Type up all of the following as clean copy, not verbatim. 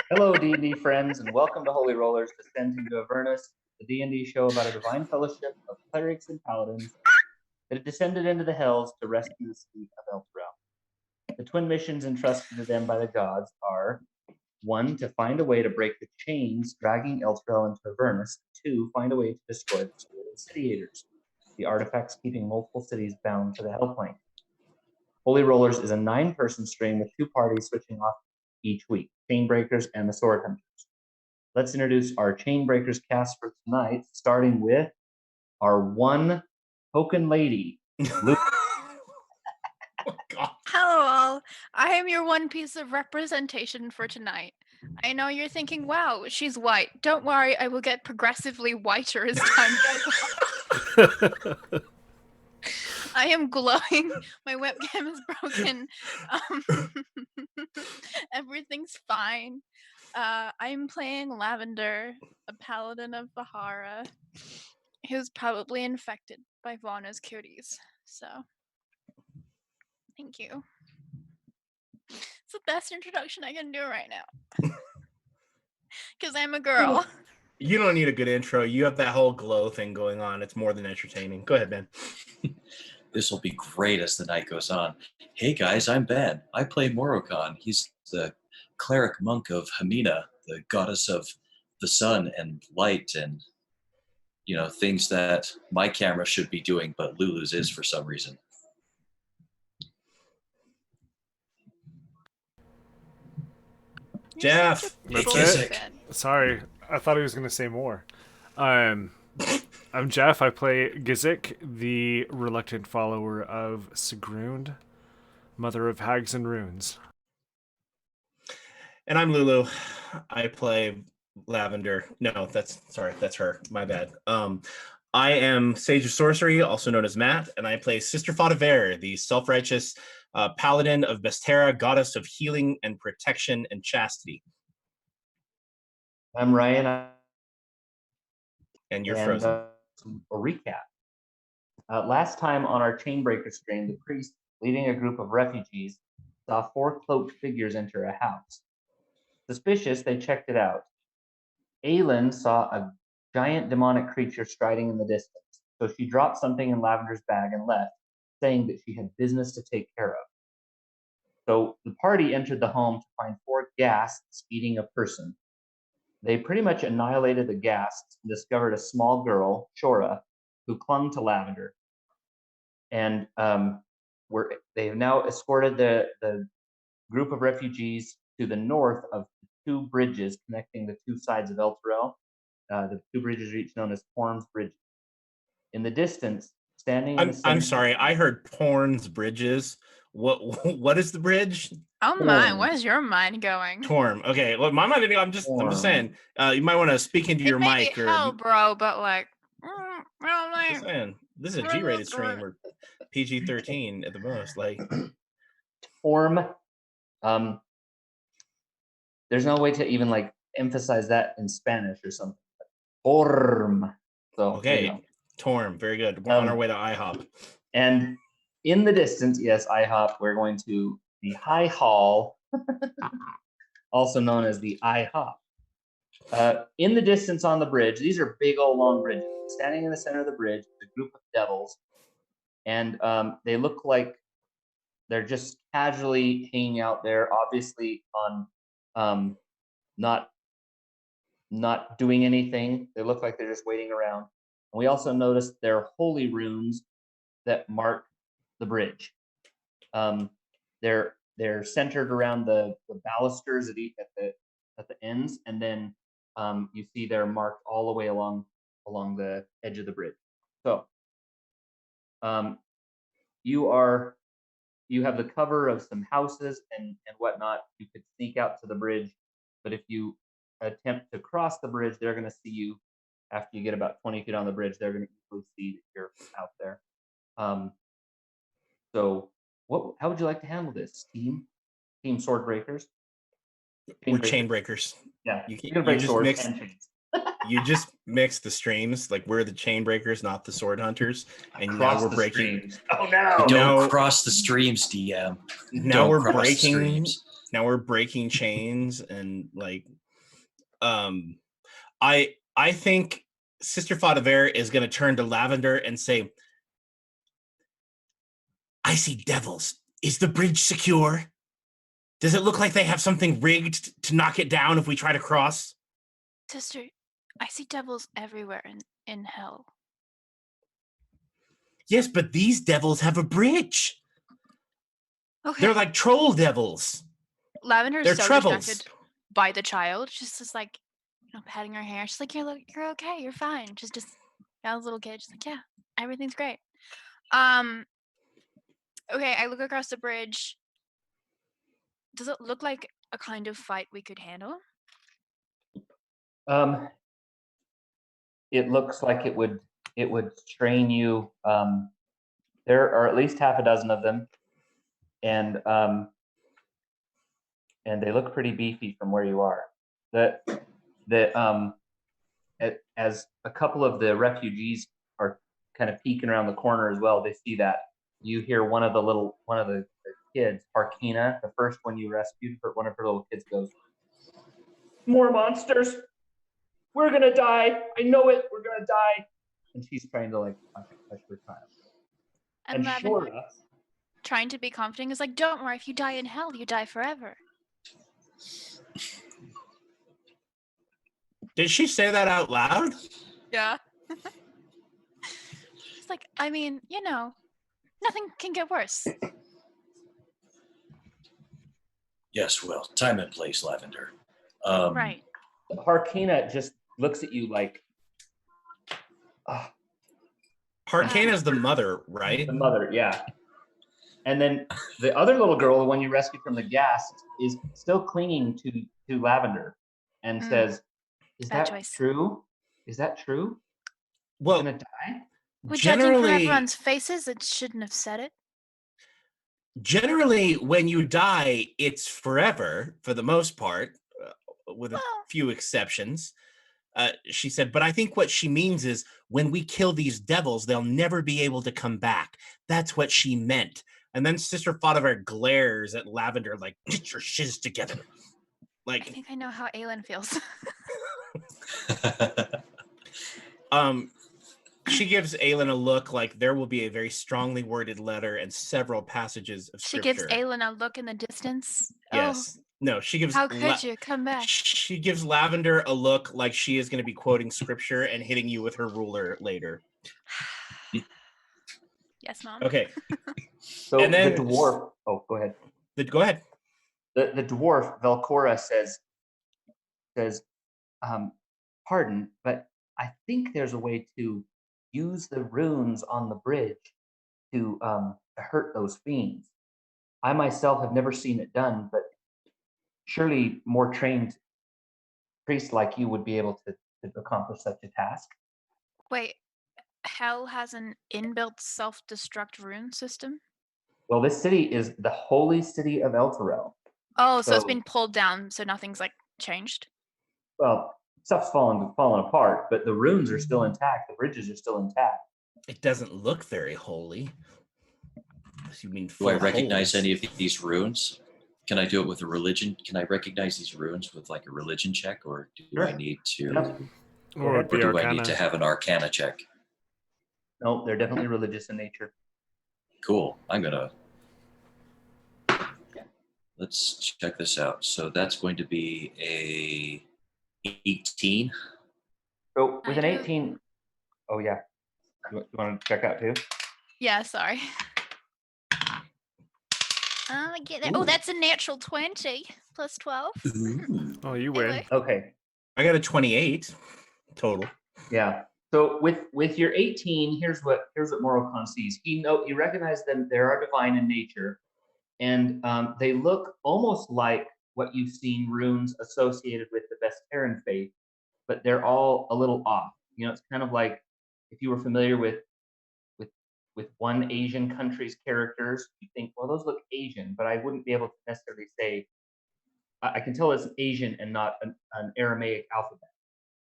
Hello, D&D friends, and welcome to Holy Rollerz, Descent into Avernus, the D&D show about a divine fellowship of clerics and paladins that have descended into the hells to rescue the city of Elturel. The twin missions entrusted to them by the gods are 1. To find a way to break the chains dragging Elturel into Avernus. 2. Find a way to destroy the School of Incendiators, the artifacts keeping multiple cities bound to the Hellplane. Holy Rollerz is a 9-person stream with 2 parties switching off each week, Chainbreakers and the Sword Hunters. Let's introduce our Chainbreakers cast for tonight, starting with our one token lady, Luke. Oh, God. Hello all, I am your one piece of representation for tonight. I know you're thinking, wow, she's white. Don't worry, I will get progressively whiter as time goes on. I am glowing. My webcam is broken. Everything's fine. I'm playing Lavender, a paladin of Bahara, who's probably infected by Vana's cuties. So, thank you. It's the best introduction I can do right now. Because I'm a girl. You don't need a good intro. You have that whole glow thing going on. It's more than entertaining. Go ahead, Ben. This will be great as the night goes on. Hey guys, I'm Ben. I play Morokon. He's the cleric monk of Hamina, the goddess of the sun and light and, you know, things that my camera should be doing, but Lulu's is for some reason. Jeff. That's it. Sorry, I thought he was going to say more. I'm Jeff. I play Gizik, the reluctant follower of Sigrund, mother of hags and runes. And I'm Lulu. I play Lavender. No, that's her. My bad. I am Sage of Sorcery, also known as Matt, and I play Sister Fadaver, the self-righteous paladin of Bestera, goddess of healing and protection and chastity. I'm Ryan. And you're frozen. A recap. Last time on our Chainbreaker stream, the priest, leading a group of refugees, saw 4 cloaked figures enter a house. Suspicious, they checked it out. Aelin saw a giant demonic creature striding in the distance, so she dropped something in Lavender's bag and left, saying that she had business to take care of. So the party entered the home to find 4 ghasts eating a person. They pretty much annihilated the ghasts and discovered a small girl, Shora, who clung to Lavender. And they have now escorted the group of refugees to the north of 2 bridges connecting the 2 sides of Elturel. The 2 bridges are each known as Porn's Bridges. In the distance, standing in the center... I'm sorry, I heard Porn's Bridges. What is the bridge? Oh my, where's your mind going? Torm. Okay, well, my mind. I'm just saying. You might want to speak into your mic. Or hell, bro, but like, just saying, this is a G-rated stream or PG-13 at the most. Like, Torm. There's no way to even like emphasize that in Spanish or something. Torm. So okay, you know. Torm. Very good. We're on our way to IHOP. And in the distance, yes, IHOP. We're going to the High Hall, also known as the IHOP. In the distance on the bridge, these are big old long bridges. Standing in the center of the bridge is a group of devils, and they look like they're just casually hanging out there, obviously on not doing anything. They look like they're just waiting around. And we also noticed their holy runes that mark the bridge. They're centered around the balusters at the ends, and then you see they're marked all the way along the edge of the bridge. So you have the cover of some houses and whatnot. You could sneak out to the bridge, but if you attempt to cross the bridge, they're going to see you after you get about 20 feet on the bridge. They're going to easily see that you're out there. So how would you like to handle this, team Swordbreakers? We're Chainbreakers. Yeah, you can break swords mix, and chains. You just mix the streams. Like, we're the Chainbreakers, not the Sword Hunters. And Across now we're breaking. Streams. Oh no! Don't cross the streams, DM. Now we're breaking. Now we're breaking chains and like, I think Sister Fadaver is going to turn to Lavender and say, I see devils. Is the bridge secure? Does it look like they have something rigged to knock it down if we try to cross? Sister, I see devils everywhere in hell. Yes, but these devils have a bridge. Okay. They're like troll devils. Lavender's They're so troubles. distracted by the child. She's just like, patting her hair. She's like, you're okay. You're fine. She's just got a little kid. She's like, yeah, everything's great. Okay, I look across the bridge. Does it look like a kind of fight we could handle? It looks like it would strain you. There are at least half a dozen of them, and they look pretty beefy from where you are. As a couple of the refugees are kind of peeking around the corner as well, they see that you hear one of the kids, Harkina, the first one you rescued, one of her little kids goes, "More monsters! We're gonna die! I know it! We're gonna die!" And she's trying to like touch her child. And Lavender, Shora, trying to be comforting, is like, don't worry, if you die in hell, you die forever. Did she say that out loud? Yeah. It's like, I mean, nothing can get worse. Yes, well, time and place, Lavender. Right. Harkina just looks at you like, Harkana's the mother, right? the mother, yeah. And then the other little girl, the one you rescued from the gas, is still clinging to Lavender and says, "Is Bad that choice. true? Is that true? Well, You're gonna die?" Well, judging from generally, everyone's faces, it shouldn't have said it. generally, when you die, it's forever for the most part, with a few exceptions. She said, but I think what she means is when we kill these devils, they'll never be able to come back. That's what she meant. And then Sister Fadaver glares at Lavender like, get your shiz together. I think I know how Aelin feels. She gives Aelin a look like there will be a very strongly worded letter and several passages of She scripture. gives Aelin a look in the distance. Yes. No, she gives... How could you come back? She gives Lavender a look like she is going to be quoting scripture and hitting you with her ruler later. Yes, Mom. Okay. So and then, the dwarf... Oh, go ahead. Go ahead. The dwarf, Velcora, says, pardon, but I think there's a way to use the runes on the bridge to hurt those fiends. I myself have never seen it done, but surely more trained priests like you would be able to accomplish such a task. Wait, hell has an inbuilt self-destruct rune system? Well, this city is the holy city of Elturel. Oh, so it's been pulled down, so nothing's like changed? Well, stuff's fallen apart, but the runes are still intact. The bridges are still intact. It doesn't look very holy. You mean do I recognize any of these runes? Can I do it with a religion? Can I recognize these runes with like a religion check, or do I need to, or do I need to have an arcana check? No, they're definitely religious in nature. Cool. Let's check this out. So that's going to be a 18. So with an 18, oh yeah. You want to check out too? Yeah, sorry. Get that. Oh, that's a natural 20 plus 12. Oh, you win. Okay. I got a 28 total. Yeah. So with your 18, here's what Morocon sees. He recognizes them. They are divine in nature, and they look almost like what you've seen runes associated with the Vestaran faith, but they're all a little off. It's kind of like if you were familiar with one Asian country's characters, you think, well, those look Asian, but I wouldn't be able to necessarily say, I can tell it's Asian and not an Aramaic alphabet,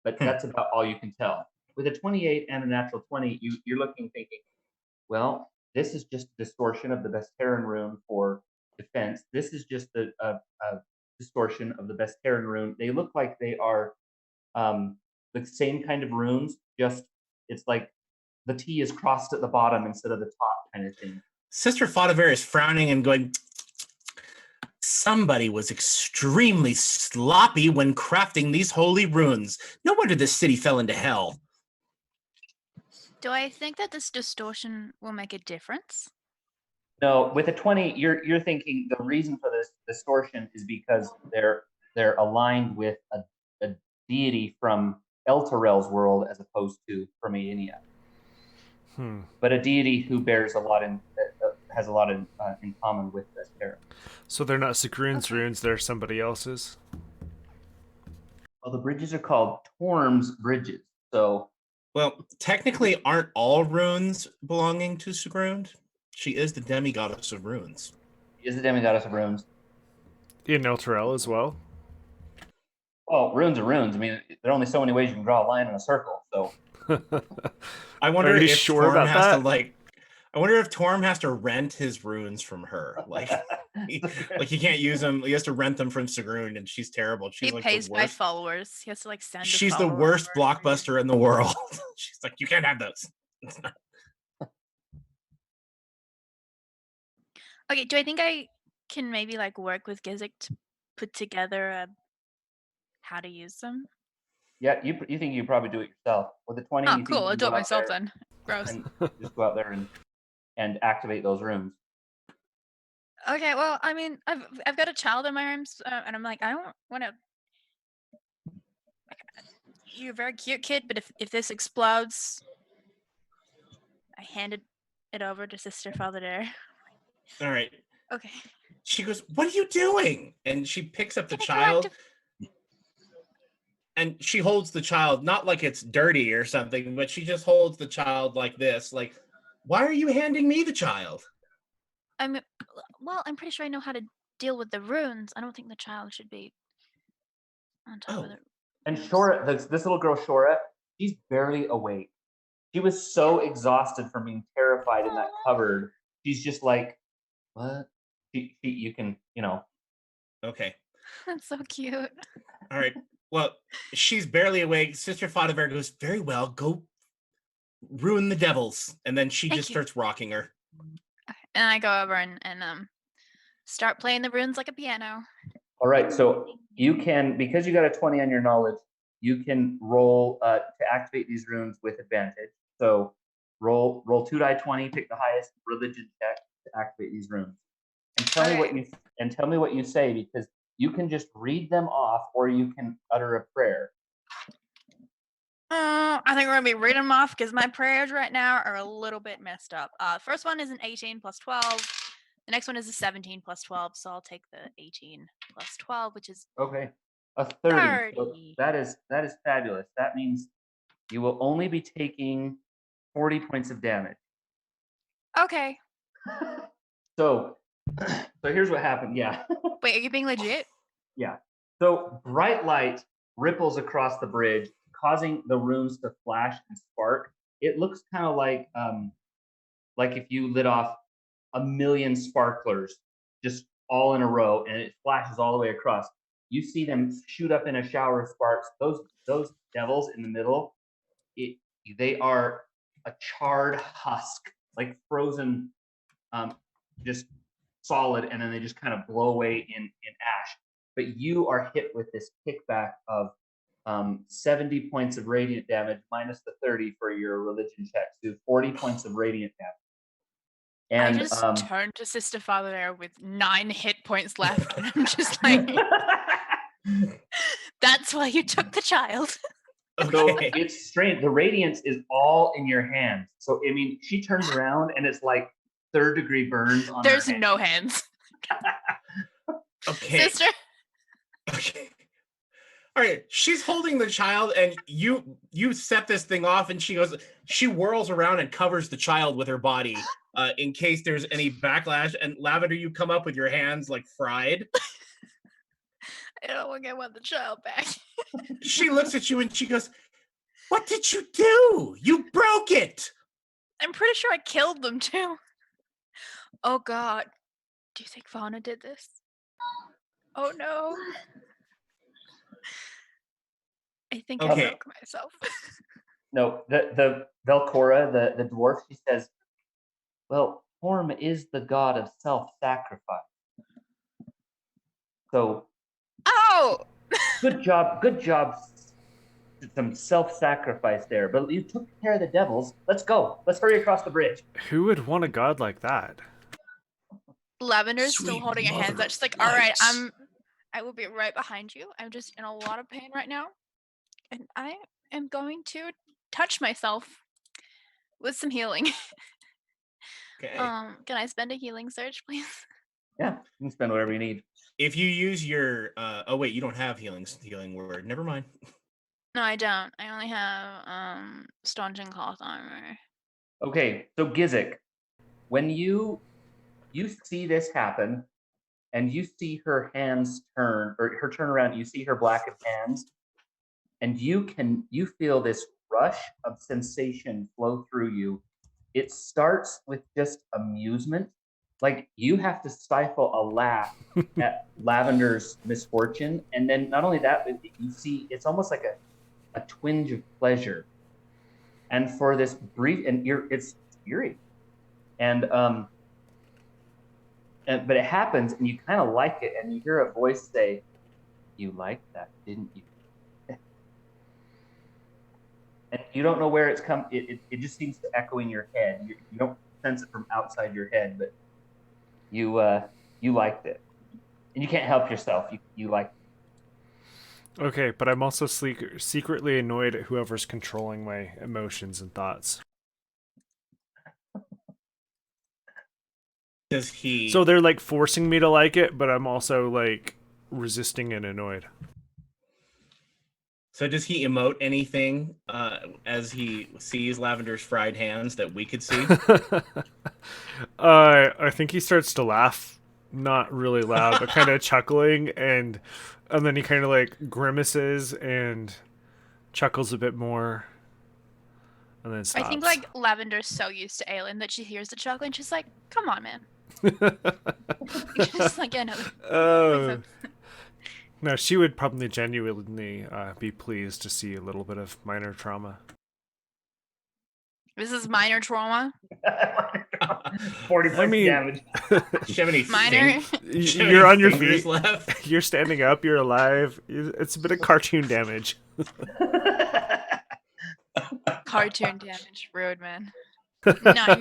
but that's about all you can tell. With a 28 and a natural 20, you're looking thinking, well, this is just a distortion of the Vestaran rune for defense. This is just a distortion of the Besterin rune. They look like they are the same kind of runes, just it's like the T is crossed at the bottom instead of the top kind of thing. Sister Faudever is frowning and going, somebody was extremely sloppy when crafting these holy runes. No wonder this city fell into hell. Do I think that this distortion will make a difference? No, with a 20, you're thinking the reason for this distortion is because they're aligned with a deity from Elturel's world as opposed to from Aenia. But a deity who bears a lot has a lot in common with this era. So they're not Sigrun's runes; they're somebody else's. Well, the bridges are called Torm's bridges. So, well, technically, aren't all runes belonging to Sigrun? She is the demigoddess of runes. She is the demigoddess of runes. In Elturel as well. Well, runes are runes. I mean, there are only so many ways you can draw a line in a circle. So, I wonder Are you if sure Torm about has that? to I wonder if Torm has to rent his runes from her. He can't use them. He has to rent them from Sigrun, and she's terrible. She's He like pays the by worst. followers. He has to send. She's the worst blockbuster in the world. She's like, you can't have those. Okay, do I think I can maybe work with Gizik to put together how to use them? yeah, you think you probably do it yourself with the 20. Oh, you think cool! you I'll can do go it out myself there then. Gross. And just go out there and activate those runes. Okay, well, I mean, I've got a child in my arms, and I'm like, I don't want to. You're a very cute kid, but if this explodes, I handed it over to Sister Father Dare. All right. Okay. She goes, what are you doing? And she picks up the child. And she holds the child, not like it's dirty or something, but she just holds the child like this. Like, why are you handing me the child? I'm pretty sure I know how to deal with the runes. I don't think the child should be on top of it. And Shora, this little girl Shora, she's barely awake. She was so exhausted from being terrified in that cupboard. She's just like, what? You can. Okay. That's so cute. All right. Well, she's barely awake. Sister Faudever goes, very well, go ruin the devils. And then she just starts rocking her. And I go over and start playing the runes like a piano. All right, so you can, because you got a 20 on your knowledge, you can roll to activate these runes with advantage. So roll 2 die 20, pick the highest religion check to activate these runes. And tell me what you say, because you can just read them off or you can utter a prayer. I think we're gonna be reading them off because my prayers right now are a little bit messed up. First one is an 18 plus 12. The next one is a 17 plus 12. So I'll take the 18 plus 12, which is okay, a 30. So that is fabulous. That means you will only be taking 40 points of damage. Okay. So here's what happened. Yeah. Wait, are you being legit? Yeah. So bright light ripples across the bridge, causing the runes to flash and spark. It looks kind of like if you lit off a million sparklers just all in a row, and it flashes all the way across. You see them shoot up in a shower of sparks. Those devils in the middle, they are a charred husk, like frozen, just solid, and then they just kind of blow away in ash. But you are hit with this kickback of 70 points of radiant damage minus the 30 for your religion check, so 40 points of radiant damage. And I just turned to Sister Father there with 9 hit points left, and I'm just like, that's why you took the child. So it's strange. The radiance is all in your hands. So I mean, she turns around and it's like 3rd-degree burns on There's her hand. no hands. Okay. Sister. Okay. All right. She's holding the child, and you set this thing off, and she whirls around and covers the child with her body in case there's any backlash. And Lavender, you come up with your hands like fried. I don't want to want the child back. She looks at you and she goes, what did you do? You broke it. I'm pretty sure I killed them too. Oh God. Do you think Fauna did this? Oh no. I think I Okay. broke myself. No, the Velcora, the dwarf, she says, well, Form is the god of self-sacrifice. So Oh! good job, some self-sacrifice there. But you took care of the devils. Let's go. Let's hurry across the bridge. Who would want a god like that? Lavender's still Sweet holding her hands mother out. She's like, of all right, lights. I will be right behind you. I'm just in a lot of pain right now. And I am going to touch myself with some healing. Okay. Can I spend a healing surge, please? Yeah, you can spend whatever you need. If you use your oh wait, you don't have healing word. Never mind. No, I don't. I only have staunch and cloth armor. Okay, so Gizik, when you see this happen, and you see her hands turn, or her turn around, you see her blackened hands, and you feel this rush of sensation flow through you. It starts with just amusement, like you have to stifle a laugh at Lavender's misfortune, and then not only that, but you see it's almost like a twinge of pleasure, and for this brief, and it's eerie, and but it happens, and you kind of like it, and you hear a voice say, "You liked that, didn't you?" And you don't know where it's come. It just seems to echo in your head. You don't sense it from outside your head, but you liked it, and you can't help yourself. You liked it. Okay, but I'm also secretly annoyed at whoever's controlling my emotions and thoughts. Does he? So they're like forcing me to like it, but I'm also like resisting and annoyed. So does he emote anything as he sees Lavender's fried hands that we could see? I think he starts to laugh, not really loud, but kind of chuckling, and then he kind of like grimaces and chuckles a bit more, and then stops. I think like Lavender's so used to Aelin that she hears the chuckling. She's like, "Come on, man." Just like, yeah, no. Oh. No, she would probably genuinely be pleased to see a little bit of minor trauma. This is minor trauma. 40 points damage. Minor. You're on your feet. Left? You're standing up. You're alive. It's a bit of cartoon damage. Cartoon damage, rude man. No,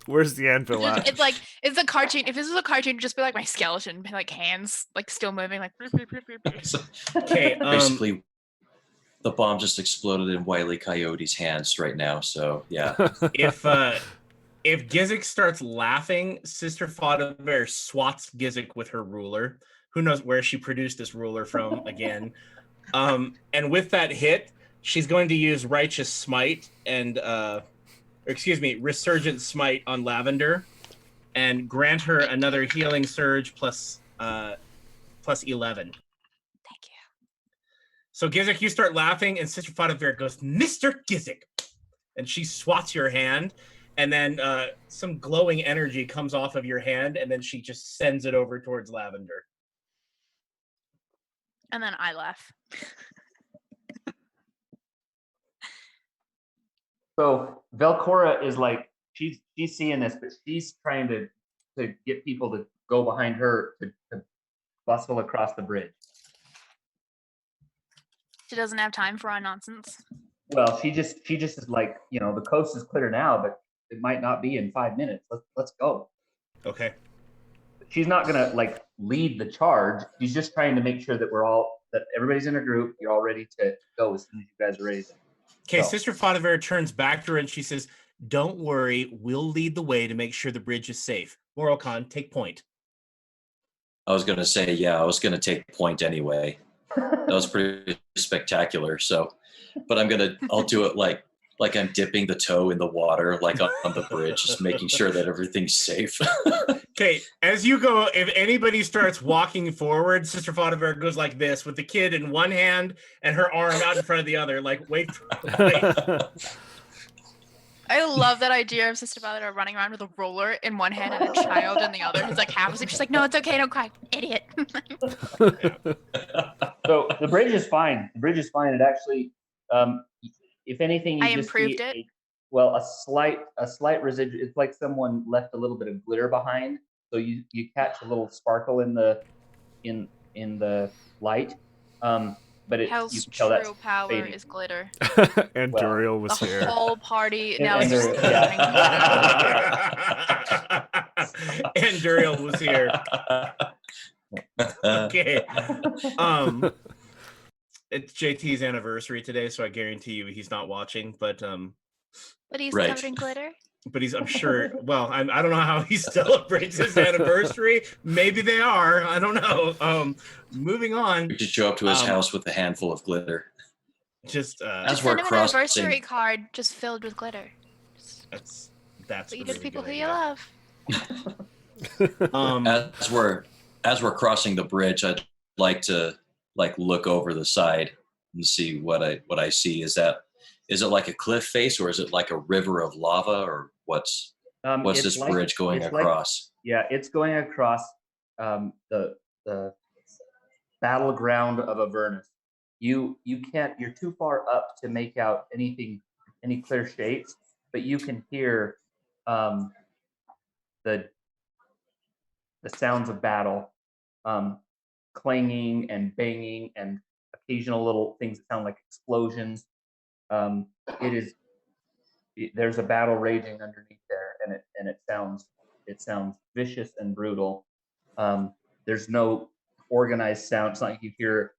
Where's the anvil at? it's like it's a cartoon. If this was a cartoon, it'd just be like my skeleton, like hands, like still moving, like. Okay. Basically, the bomb just exploded in Wile E. Coyote's hands right now. So yeah. If Gizik starts laughing, Sister Fodder swats Gizik with her ruler. Who knows where she produced this ruler from again? And with that hit, she's going to use Righteous Smite and Resurgent Smite on Lavender, and grant her another healing surge plus 11. Thank you. So Gizik, you start laughing, and Sister Fodder goes, "Mr. Gizik," and she swats your hand, and then some glowing energy comes off of your hand, and then she just sends it over towards Lavender. And then I laugh. So Velcora is like she's seeing this, but she's trying to get people to go behind her to bustle across the bridge. She doesn't have time for our nonsense. Well, she just is like, the coast is clear now, but it might not be in 5 minutes. Let's go. Okay. She's not gonna like lead the charge. She's just trying to make sure that that everybody's in a group. You're all ready to go as soon as you guys are ready. Okay, so. Sister Fodder turns back to her and she says, "Don't worry, we'll lead the way to make sure the bridge is safe. Morocon, take point." I was going to say, yeah, I was going to take point anyway. That was pretty spectacular. So, but I'll do it like I'm dipping the toe in the water, like on the bridge, just making sure that everything's safe. Okay, as you go, if anybody starts walking forward, Sister Fodder goes like this with the kid in one hand and her arm out in front of the other, like wait. I love that idea of Sister Violet running around with a roller in one hand and a child in the other who's like half asleep. She's like, no, it's okay, don't cry, idiot. So the bridge is fine. The bridge is fine. It actually, if anything, you I just improved see it. a slight residual. It's like someone left a little bit of glitter behind. So you catch a little sparkle in the light. But you Hell's can tell that's true power fading. is glitter. And Well, Duriel was The here. whole party And- now and is just there- yeah. And Duriel was here. Okay. It's JT's anniversary today, so I guarantee you he's not watching, but But he's Right. covered in glitter. I'm sure, well, I don't know how he celebrates his anniversary. Maybe they are. I don't know. Moving on. We should show up to his house with a handful of glitter. Just As Just we're send him an crossing- anniversary card just filled with glitter. that's What a you do to really people good who you idea. love. As we're crossing the bridge, I'd like to look over the side and see what I see. Is it like a cliff face, or is it like a river of lava, or what's It's this like- bridge going it's like- across? Yeah, it's going across the battleground of Avernus. You can't. You're too far up to make out any clear shapes, but you can hear the sounds of battle, clanging and banging, and occasional little things that sound like explosions. There's a battle raging underneath there, and it sounds vicious and brutal. There's no organized sound. It's not like you hear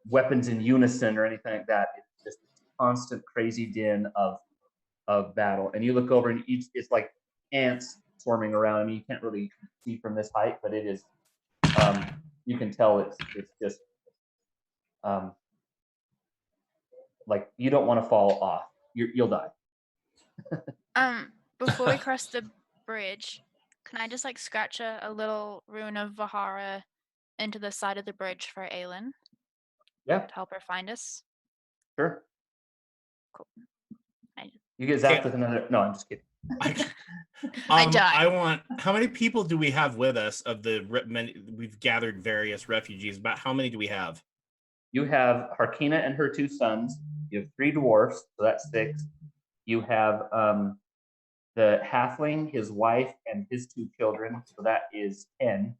weapons in unison or anything like that. It's just constant crazy din of battle. And you look over and it's like ants swarming around. I mean, you can't really see from this height, but it is. You can tell it's just like you don't want to fall off. You'll die. Before we cross the bridge, can I just like scratch a little rune of Vahara into the side of the bridge for Aelin Yeah, to help her find us? sure. Cool. You get zapped with another. No, I'm just kidding. I die. How many people do we have with us? Of the we've gathered various refugees. About how many do we have? You have Harkina and her 2 sons. You have 3 dwarfs, so that's 6. You have the halfling, his wife, and his 2 children, so that is 10.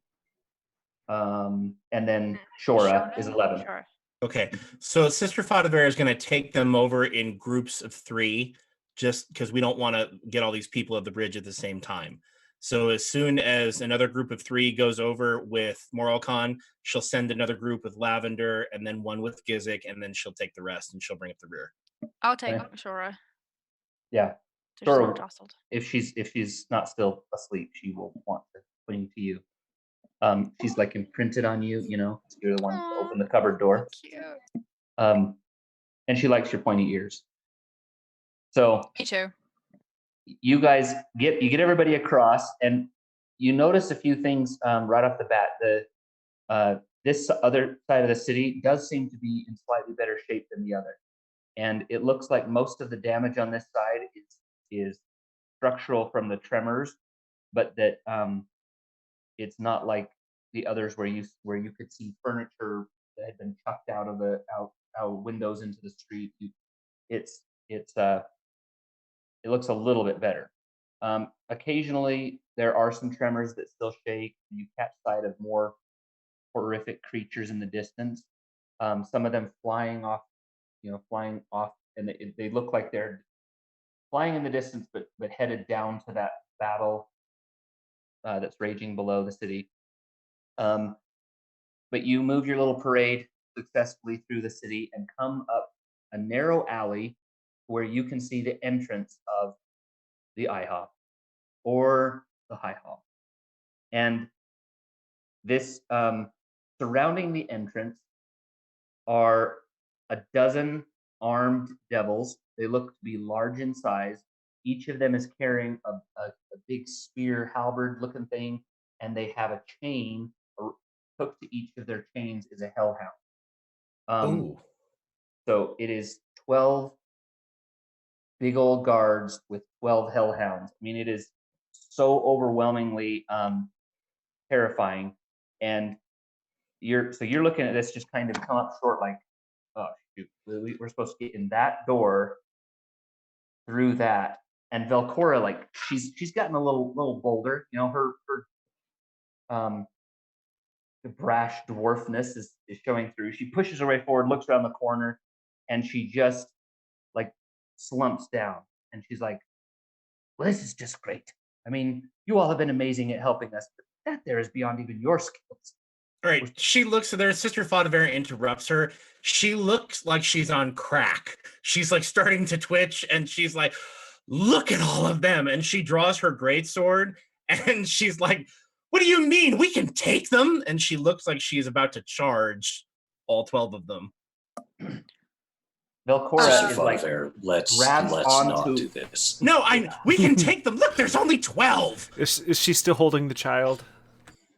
And then Shora is 11. Sure. Okay, so Sister Fadavera is going to take them over in groups of 3, just because we don't want to get all these people at the bridge at the same time. So as soon as another group of 3 goes over with Moralcon, she'll send another group with Lavender, and then one with Gizik, and then she'll take the rest, and she'll bring up the rear. I'll take Okay. Shora. Yeah. So she's not Shora, jostled. if she's not still asleep, she will want to cling to you. She's like imprinted on you, you're the one to open the cupboard door. Cute. And she likes your pointy ears. So Me too. you guys get everybody across, and you notice a few things right off the bat. This other side of the city does seem to be in slightly better shape than the other, and it looks like most of the damage on this side is structural from the tremors, but that it's not like the others where you could see furniture that had been chucked out of out windows into the street. It looks a little bit better. Occasionally, there are some tremors that still shake. You catch sight of more horrific creatures in the distance. Some of them flying off, and they look like they're flying in the distance, but headed down to that battle that's raging below the city. But you move your little parade successfully through the city and come up a narrow alley where you can see the entrance of the IHOP or the High Hall. And this surrounding the entrance are a dozen armed devils. They look to be large in size. Each of them is carrying a big spear halberd looking thing, and they have a chain. Hooked to each of their chains is a hellhound. So it is 12 big old guards with 12 hellhounds. I mean, it is so overwhelmingly terrifying. And you're looking at this just kind of come up short, like, oh shoot, we're supposed to get in that door through that. And Velcora, like, she's gotten a little bolder. You know, her the brash dwarfness is showing through. She pushes her way forward, looks around the corner, and she just like slumps down. And she's like, well, this is just great. I mean, you all have been amazing at helping us, but that there is beyond even your skills. All right, she looks at their sister Fodavera interrupts her. She looks like she's on crack. She's like starting to twitch, and she's like, look at all of them. And she draws her greatsword, and she's like, what do you mean? We can take them? And she looks like she's about to charge all 12 of them. Velcora is like, let's grabs not onto- do this. No, we can take them. Look, there's only 12. Is she still holding the child?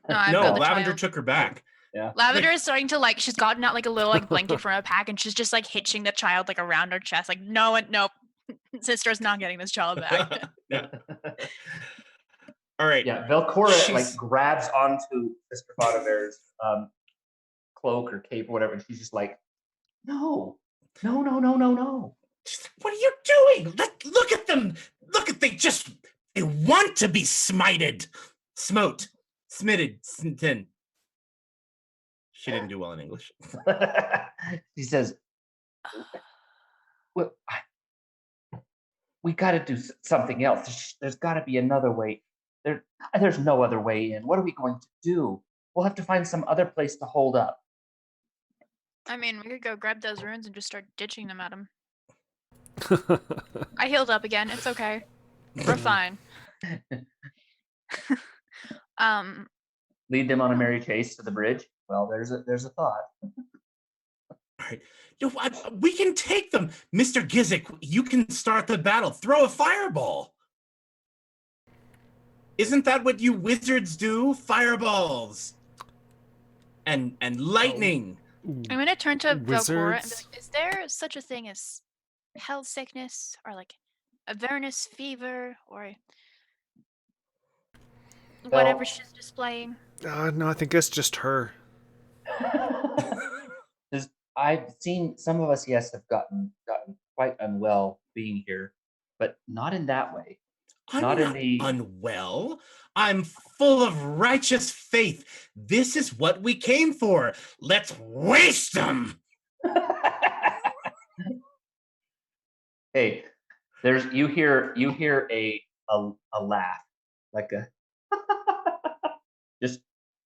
No, I've No, got the Lavender child. took her back. yeah. Lavender is starting to like. She's gotten out like a little like blanket from her pack, and she's just like hitching the child like around her chest. Like, nope, sister's not getting this child back. Yeah. All right. Yeah, Velcora She's- like grabs onto Sister Fodavera's cloak or cape or whatever, and she's just like, no. What are you doing? Look at them. Look at they want to be smited. Smitted. Smitten. She didn't do well in English. She says, well, we got to do something else. There's got to be another way. There's no other way in. What are we going to do? We'll have to find some other place to hold up. I mean, we could go grab those runes and just start ditching them at him. I healed up again. It's okay. We're fine. Lead them on a merry chase to the bridge. Well, there's a thought. All right. We can take them. Mr. Gizik, you can start the battle. Throw a fireball. Isn't that what you wizards do? Fireballs. And lightning. I'm gonna turn to Velcora and be Wizards? like, is there such a thing as hell sickness or like Avernus fever or whatever Well- she's displaying? No, I think it's just her. I've seen some of us, yes, have gotten quite unwell being here, but not in that way. I'm Not in not the- unwell. I'm full of righteous faith. This is what we came for. Let's waste them. Hey, you hear a laugh, like a just,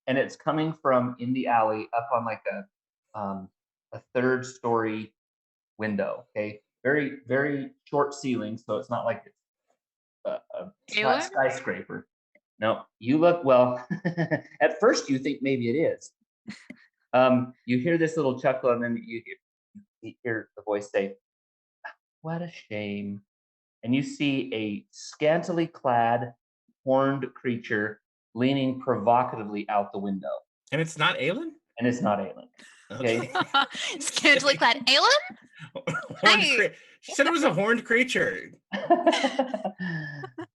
and it's coming from in the alley up on like a third story window. Okay, very very short ceiling, so it's not like it's a Taylor? skyscraper. No, you look well. At first, you think maybe it is. You hear this little chuckle, and then you hear the voice say, "What a shame!" And you see a scantily clad, horned creature leaning provocatively out the window, And it's not Aelin? and it's not Aelin. Okay. Scantily clad Aelin? Horned Hey. She said it was a horned creature.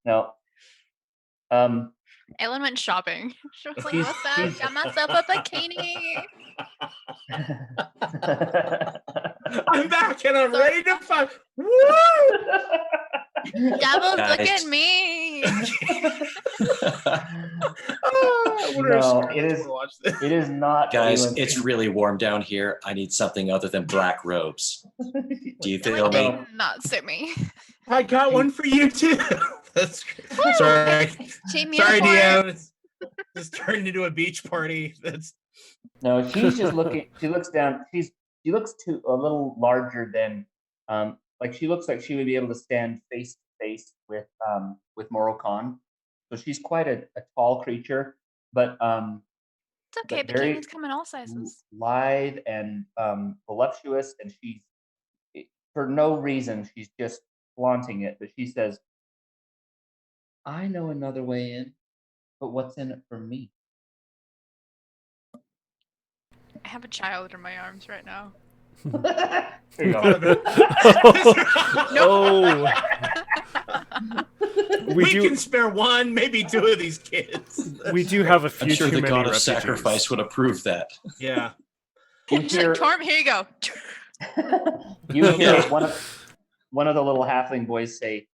No. Aelin went shopping. She was like, She's- what's up? she's- Got myself a bikini. I'm back and I'm ready to fight. Woo! Devils, look Nice. at me. I wonder if No, Scarlett's it is- gonna watch this. It is not. Guys, Aelin. it's really warm down here. I need something other than black robes. Do you feel Like, me? did not suit me. I got one for you too. That's great. Sorry. Team Sorry, unicorn. DM. It's just turned into a beach party. That's No, she's just looking. She looks down. She looks a little larger than, like she looks like she would be able to stand face to face with Morokon. So she's quite a tall creature, but It's okay, but very- bikinis come in all sizes. lithe and voluptuous, and she's for no reason she's just flaunting it. But she says, "I know another way in, but what's in it for me?" I have a child in my arms right now. There you go. Oh. We can spare one, maybe two of these kids. We do have a few I'm sure too the many god of refugees. sacrifice would approve that. Yeah. You She's hear, like, Torm, here you go. you hear Yeah. one of the little halfling boys say,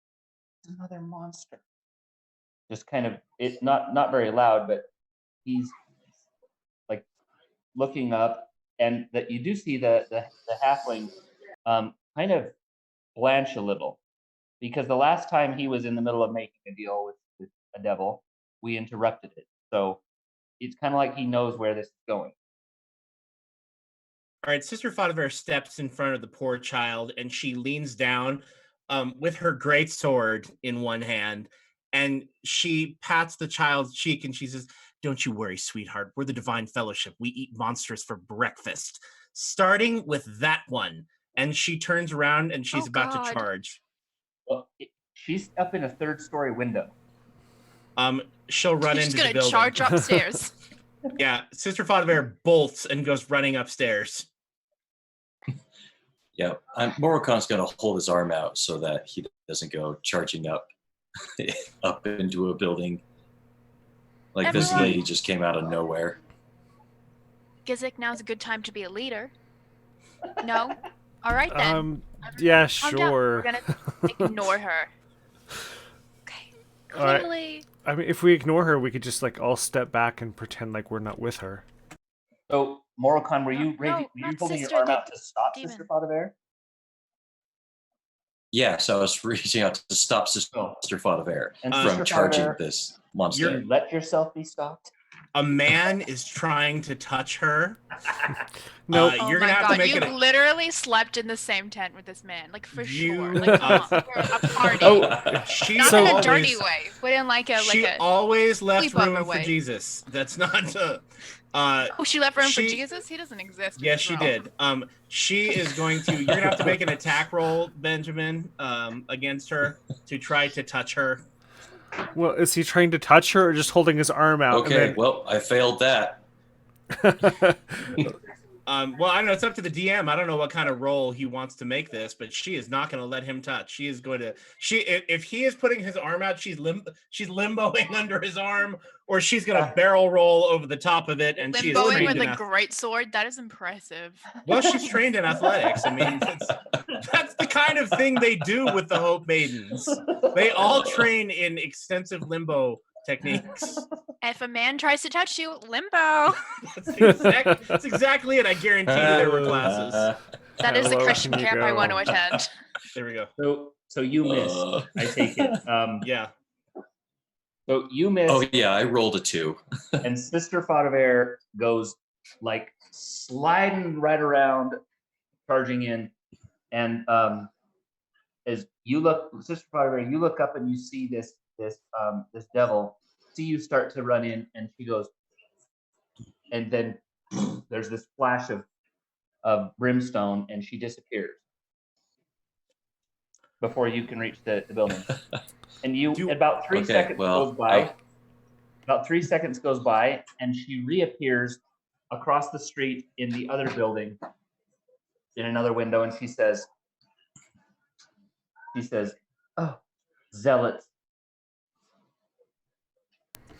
"Another monster." Just kind of it, not very loud, but he's like looking up, and that you do see the halfling kind of blanch a little, because the last time he was in the middle of making a deal with a devil, we interrupted it. So it's kind of like he knows where this is going. All right, Sister Fadaver steps in front of the poor child, and she leans down with her great sword in one hand, and she pats the child's cheek, and she says, "Don't you worry, sweetheart. We're the Divine Fellowship. We eat monsters for breakfast. Starting with that one." And she turns around, and she's Oh, about God. to charge. Well, she's up in a third-story window. She'll run She's into just the gonna building. charge upstairs. Yeah, Sister Fadaver bolts and goes running upstairs. Yeah, Morokon's going to hold his arm out so that he doesn't go charging up into a building. Like this Everyone- lady just came out of nowhere. Gizik, now's a good time to be a leader. No? All right then. Yeah, Calm down. We're sure. gonna ignore her. Okay. All right. Clearly. I mean, if we ignore her, we could just like all step back and pretend like we're not with her. So, Morokon, were you No, were you not holding Sister, your arm the out to stop demon. Sister Fadaver? Yeah, so I was reaching out to stop Sister Oh. Fadaver And from Sister charging Fadaver, this monster. you let yourself be stopped? A man is trying to touch her. Nope. Oh You're my gonna have god, to make you it. literally slept in the same tent with this man, like for sure. You- Like, come on, we're a party. Oh, She Not so- in a always, dirty way, but in like a she always left sleepover room for way. Jesus. That's not. Oh, she left room for she- Jesus? He doesn't exist. Yes, she did. She is going to. You're gonna have to make an attack roll, Benjamin, against her to try to touch her. Well, is he trying to touch her or just holding his arm out? Okay, well, I failed that. Well, I don't know. It's up to the DM. I don't know what kind of role he wants to make this, but she is not going to let him touch. She is going to. If he is putting his arm out, she's limboing under his arm, or she's going to barrel roll over the top of it, and she is Limboing trained with in a great sword? That is impressive. Well, she's trained in athletics. I mean, that's the kind of thing they do with the Hope Maidens. They all train in extensive limbo techniques. If a man tries to touch you, limbo. That's exactly it. I guarantee you there were classes. That is the Hello, Christian can you camp I go? want to attend. There we go. So you missed. I take it. Yeah. So you missed. Oh yeah, I rolled a 2. And Sister Fadaver goes like sliding right around, charging in, and as you look, Sister Fadaver, you look up and you see this devil. See you start to run in, and she goes, and then there's this flash of brimstone, and she disappears before you can reach the building. And about 3 seconds goes by. About 3 seconds goes by, and she reappears across the street in the other building, in another window, and she says, "Oh, zealots."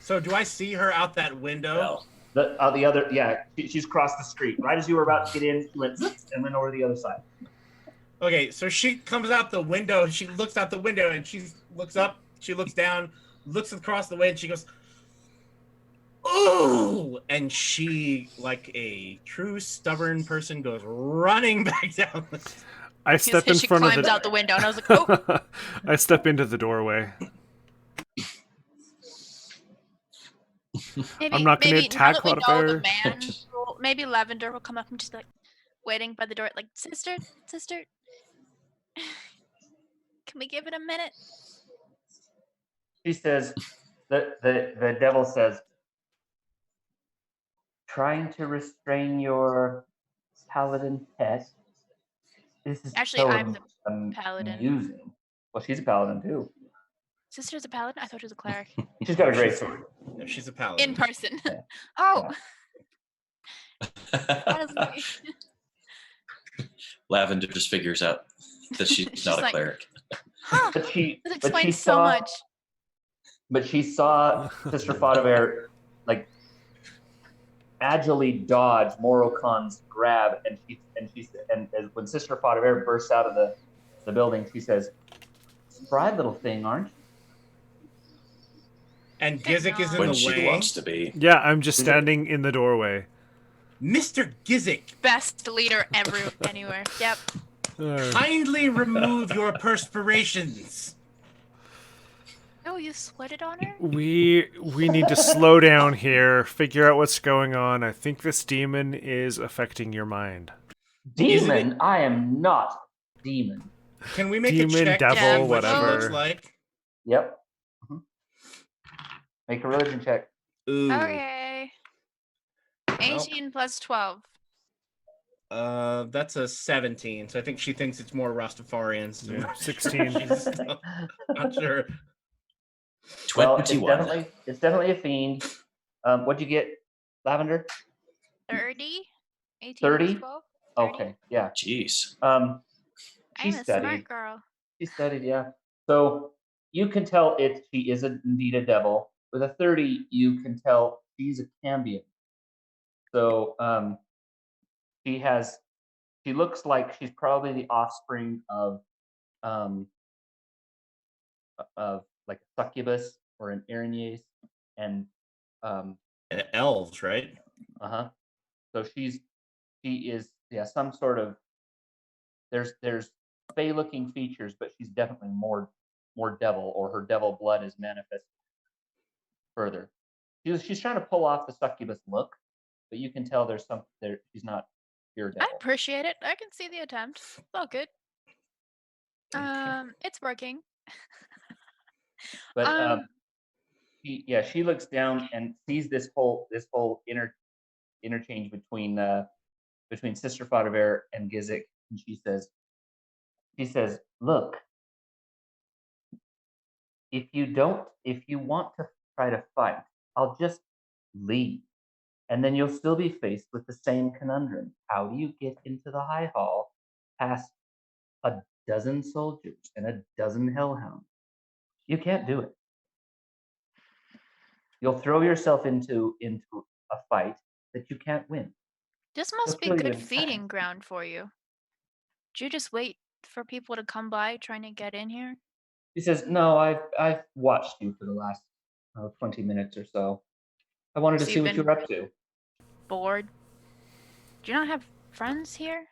So do I see her out that window? Well, The other, yeah, she's crossed the street. Right as you were about to get in, she went zip, and went over the other side. Okay, so she comes out the window, she looks out the window, and she looks up, she looks down, looks across the way, and she goes, "Ooh!" And she, like a true stubborn person, goes running back down the stairs. I step in She front of climbs the. out the window, and I was like, oh. I step into the doorway. Maybe, I'm not gonna maybe attack now that we know Lavender. the man, maybe Lavender will come up and just like waiting by the door, like, sister, can we give it a minute? She says, the devil says, "Trying to restrain your paladin pet. This is Actually, so I'm the paladin. amusing." Well, she's a paladin too. Sister's a paladin? I thought she was a cleric. She's got a great sword. No, she's a paladin. In person. Yeah. Oh, honestly. Lavender just figures out that she's She's not a like, cleric. Huh, But she, this but she explains so saw, much. but she saw Sister Faudever like agilely dodge Morocon's grab, and when Sister Faudever bursts out of the building, she says, "Spry little thing, aren't you?" And Gizik is in When the she way. wants to be. Yeah, I'm just standing in the doorway. Mr. Gizik, Best leader anywhere. Yep. kindly remove your perspirations. Oh, you sweated on her? We need to slow down here, figure out what's going on. I think this demon is affecting your mind. Demon? I am not demon. Can we make Demon, a check to devil, see what she whatever. looks like? Yep. Make a religion check. Ooh. Okay. 18 plus 12. That's a 17. So I think she thinks it's more Rastafarians. Yeah, 16. She's not sure. Well, 21. it's definitely a fiend. What'd you get, Lavender? 30? 18 30? plus 12? 30? Okay, yeah. Jeez. I'm She a studied. smart girl. She studied, yeah. So you can tell she is indeed a devil. With a 30, you can tell she's a cambion. So she looks like she's probably the offspring of like a succubus or an Araignées, and Elves, right? So she is some sort of there's fey looking features, but she's definitely more devil, or her devil blood is manifest further. She's trying to pull off the succubus look, but you can tell there's some there. She's not pure devil. I appreciate it. I can see the attempt. It's all good. It's working. But she looks down and sees this whole interchange between Sister Faudever and Gizik, and she says, "Look, if you want to try to fight, I'll just leave, and then you'll still be faced with the same conundrum. How do you get into the High Hall past a dozen soldiers and a dozen hellhounds? You can't do it. You'll throw yourself into a fight that you can't win." This must be kill you good in feeding seconds. ground for you. Do you just wait for people to come by trying to get in here? She says, "No, I've watched you for the last 20 minutes or so. I wanted to So see you've what been you're up to." bored? Do you not have friends here?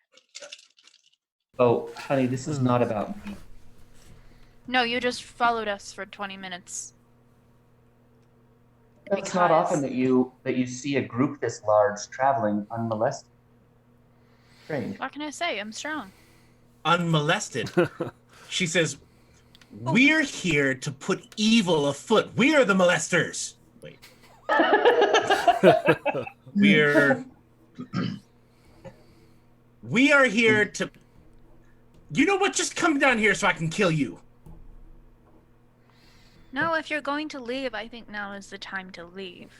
"Oh, honey, this is not about me." No, you just followed us for 20 minutes. It's not often that you see a group this large traveling unmolested. Strange. What can I say? I'm strong. Unmolested. She says, "We're here to put evil afoot. We are the molesters." Wait. We are here to... You know what? Just come down here so I can kill you. No, if you're going to leave, I think now is the time to leave.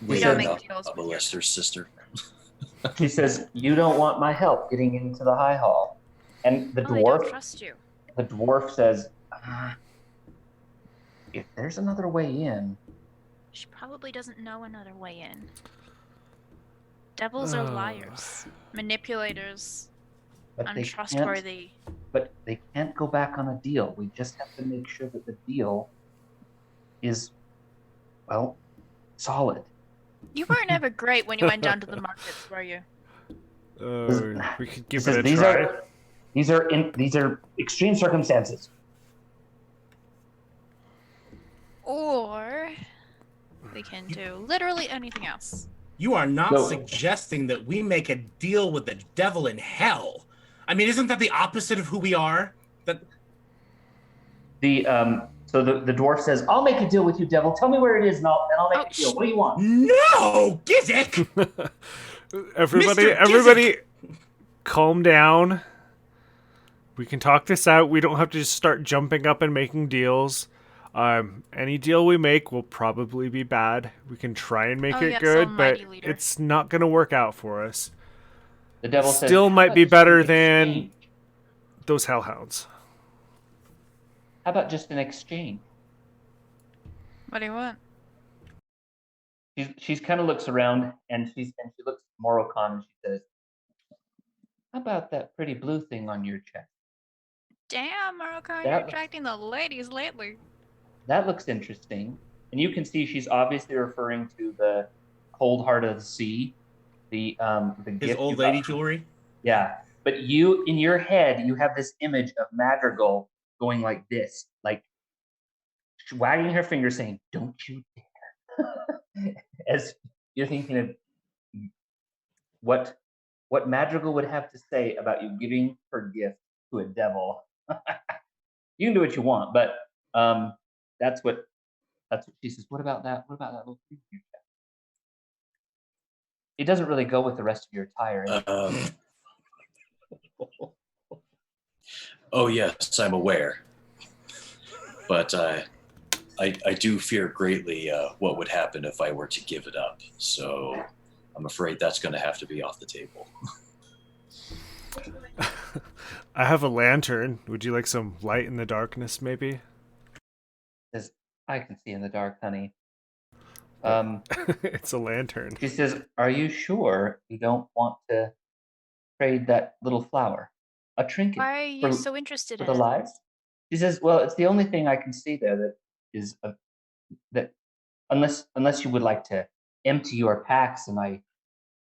We don't are make not deals a with you. molester's sister. She says, "You don't want my help getting into the High Hall." And the Oh, I don't dwarf trust you. says, "If there's another way in." She probably doesn't know another way in. Devils are liars, manipulators, But untrustworthy. they can't go back on a deal. We just have to make sure that the deal is, well, solid. You weren't ever great when you went down to the markets, were you? We could She give says, it a try. these are extreme circumstances. Or we can do literally anything else. You are not No. suggesting that we make a deal with the devil in hell. I mean, isn't that the opposite of who we are? That So the dwarf says, "I'll make a deal with you, devil. Tell me where it is, and I'll make a deal. What do you want?" No, Gizik! Everybody, calm down. We can talk this out. We don't have to just start jumping up and making deals. Any deal we make will probably be bad. We can try and make it yes, good, but almighty leader. it's not going to work out for us. The devil says, Still "How might about be just an better than exchange? those hellhounds. How about just an exchange?" What do you want? She's kind of looks around and she looks at Morocon and she says, "How about that pretty blue thing on your chest? Damn, Morocco, That you're looks- attracting the ladies lately. That looks interesting." And you can see she's obviously referring to the cold heart of the sea, the His gift old you got lady from- jewelry. Yeah, but you in your head you have this image of Madrigal going like this, like wagging her finger, saying, "Don't you dare!" As you're thinking of what Madrigal would have to say about you giving her gift to a devil. You can do what you want, but that's what she says. What about that? What about that little thing in your chest? It doesn't really go with the rest of your attire. Oh yes, I'm aware, but I do fear greatly what would happen if I were to give it up. So I'm afraid that's going to have to be off the table. I have a lantern. Would you like some light in the darkness, maybe? Says, "I can see in the dark, honey." It's a lantern. She says, "Are you sure you don't want to trade that little flower, a trinket, Why are you so interested for in the it? lives?" She says, "Well, it's the only thing I can see there that is that unless you would like to empty your packs and I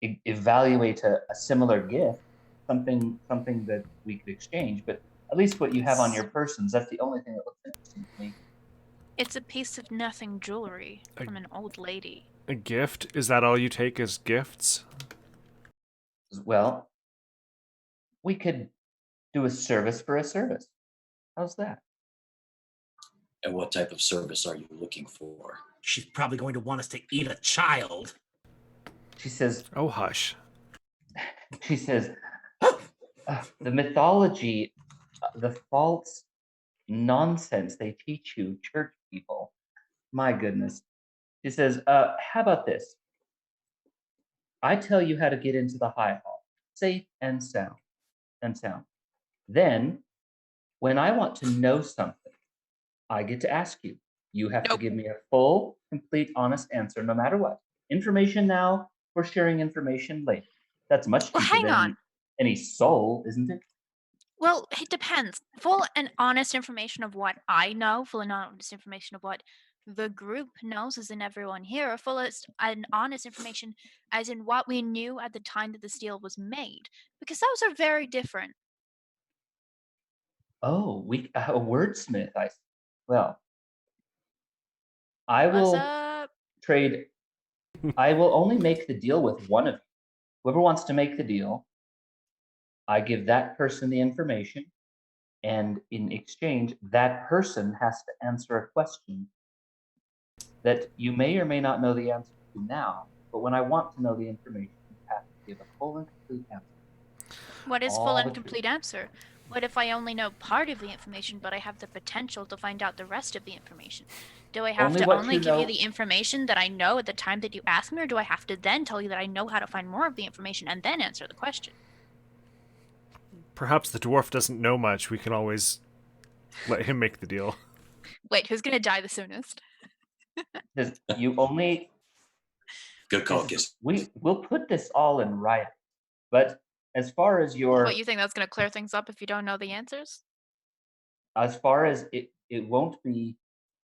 evaluate a similar gift, something that we could exchange. But at least what you have on your persons, that's the only thing that looks interesting to me." It's a piece of nothing jewelry I- from an old lady. A gift? Is that all you take as gifts? Well, we could do a service for a service. How's that? And what type of service are you looking for? She's probably going to want us to eat a child. She says, Oh, hush. The mythology, the false nonsense they teach you, church people. My goodness. She says, how about this? I tell you how to get into the high hall, safe and sound. Then, when I want to know something, I get to ask you. You have to give me a full, complete, honest answer, no matter what. Information now, we're sharing information later. That's much cheaper Well, hang than on. any soul, isn't it? Well, it depends. Full and honest information of what I know, full and honest information of what the group knows, as in everyone here, or full and honest information as in what we knew at the time that the steel was made. Because those are very different. Oh, a wordsmith. Well, I What's will up? trade. I will only make the deal with one of you. Whoever wants to make the deal, I give that person the information, and in exchange, that person has to answer a question that you may or may not know the answer to now. But when I want to know the information, you have to give a full and complete answer. What is full All and the truth. complete answer? What if I only know part of the information, but I have the potential to find out the rest of the information? Do I have Only to what only you give you know- the information that I know at the time that you ask me, or do I have to then tell you that I know how to find more of the information and then answer the question? Perhaps the dwarf doesn't know much. We can always let him make the deal. Wait, who's gonna die the soonest? Because you only Good call, Kiss. we'll put this all in writing. But as far as your What, you think that's gonna clear things up if you don't know the answers? as far as it won't be,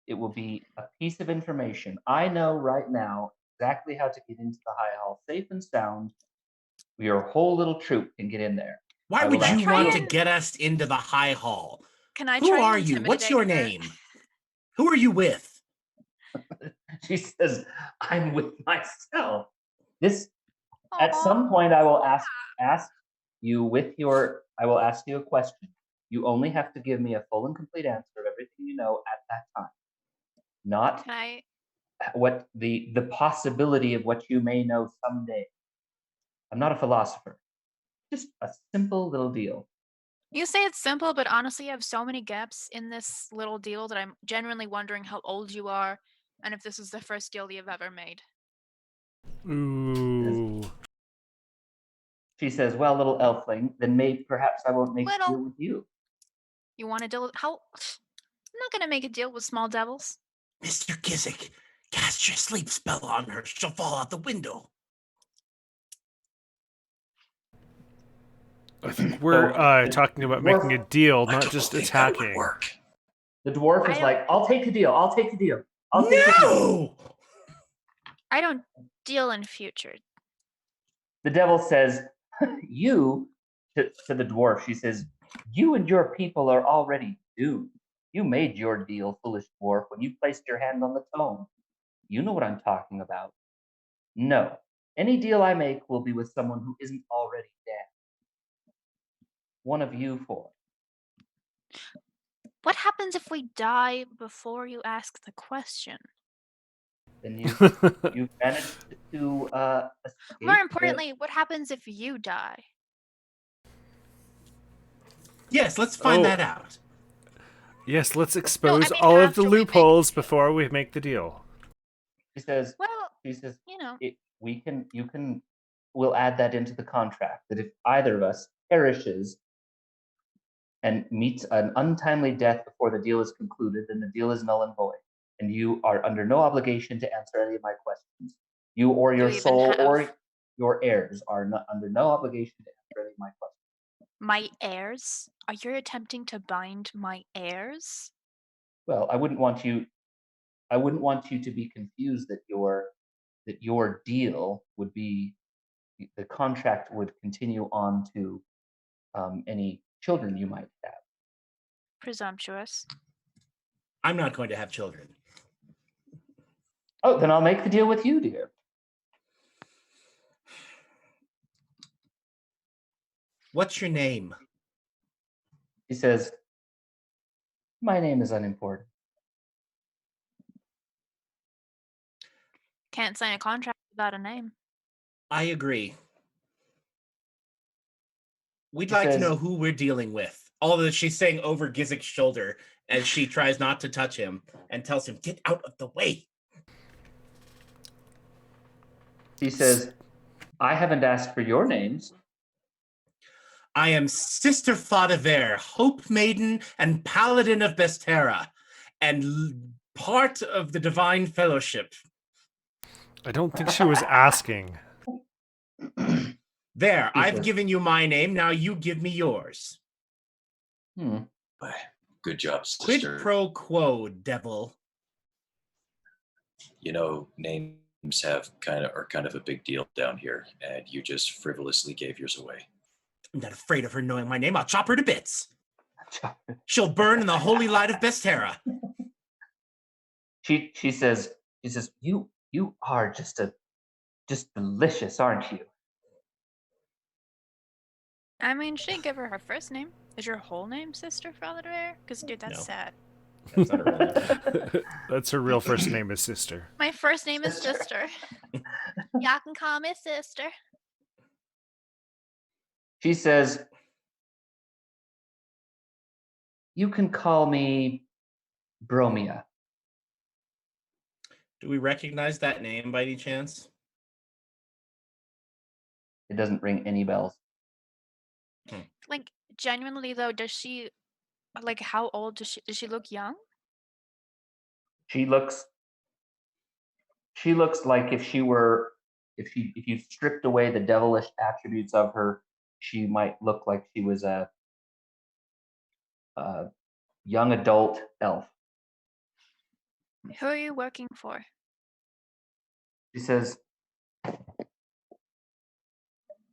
it will be a piece of information. I know right now exactly how to get into the high hall safe and sound. Your whole little troop can get in there. Why I would will you ask want you- to get us into the high hall? Can I Who try and are you? What's your intimidate her? name? Who are you with? She says, "I'm with myself." This at Aw. some point I will ask you with your I will ask you a question. You only have to give me a full and complete answer of everything you know at that time. Not Can I? what the possibility of what you may know someday. I'm not a philosopher. Just a simple little deal. You say it's simple, but honestly, I have so many gaps in this little deal that I'm genuinely wondering how old you are and if this is the first deal you've ever made. Ooh. She says, well, little elfling, then maybe perhaps I won't make a deal Little. with you. You want to deal with how? I'm not gonna make a deal with small devils. Mr. Gizik, cast your sleep spell on her. She'll fall out the window. I think we're talking about making a deal, I not don't just think that would attacking. work. The dwarf is I like, I'll take the deal. I'll take the deal. I'll take the deal. No! I don't deal in future. The devil says, you, to the dwarf, she says, you and your people are already doomed. You made your deal, foolish dwarf, when you placed your hand on the tome. You know what I'm talking about. No, any deal I make will be with someone who isn't already dead. One of you four. What happens if we die before you ask the question? Then you've managed to escape. More importantly, what happens if you die? Yes, let's find that out. Yes, let's expose mean, all of the after we make the loopholes deal. before we make the deal. She says, Well, you know, we'll add that into the contract that if either of us perishes and meets an untimely death before the deal is concluded, then the deal is null and void. And you are under no obligation to answer any of my questions. You or your even soul have- or your heirs are under no obligation to answer any of my questions. my heirs? Are you attempting to bind my heirs? Well, I wouldn't want you to be confused that your deal would be the contract would continue on to any children you might have. Presumptuous. I'm not going to have children. Oh, then I'll make the deal with you, dear. What's your name? He says, my name is unimportant. Can't sign a contract without a name. I agree. We'd He like to says- know who we're dealing with. Although she's saying over Gizik's shoulder as she tries not to touch him and tells him, get out of the way. He says, I haven't asked for your names. I am Sister Fadaver, Hope Maiden and Paladin of Bestera, and part of the Divine Fellowship. I don't think she was asking. There, I've Jesus. given you my name, now you give me yours. Good job, Quid sister. pro quo, devil. You know, names are kind of a big deal down here, and you just frivolously gave yours away. I'm not afraid of her knowing my name. I'll chop her to bits. She'll burn in the holy light of Bestera. She says, you are just delicious, aren't you? I mean, she didn't give her first name. Is your whole name Sister Falader? Because, dude, that's No. sad. That's not her real name. That's her real first name is Sister. My first name is Sister. Y'all can call me Sister. She says, you can call me Bromia. Do we recognize that name by any chance? It doesn't ring any bells. Like, genuinely, though, does she, like, how old does she look young? She looks like if you stripped away the devilish attributes of her, she might look like she was a young adult elf. Who are you working for? She says,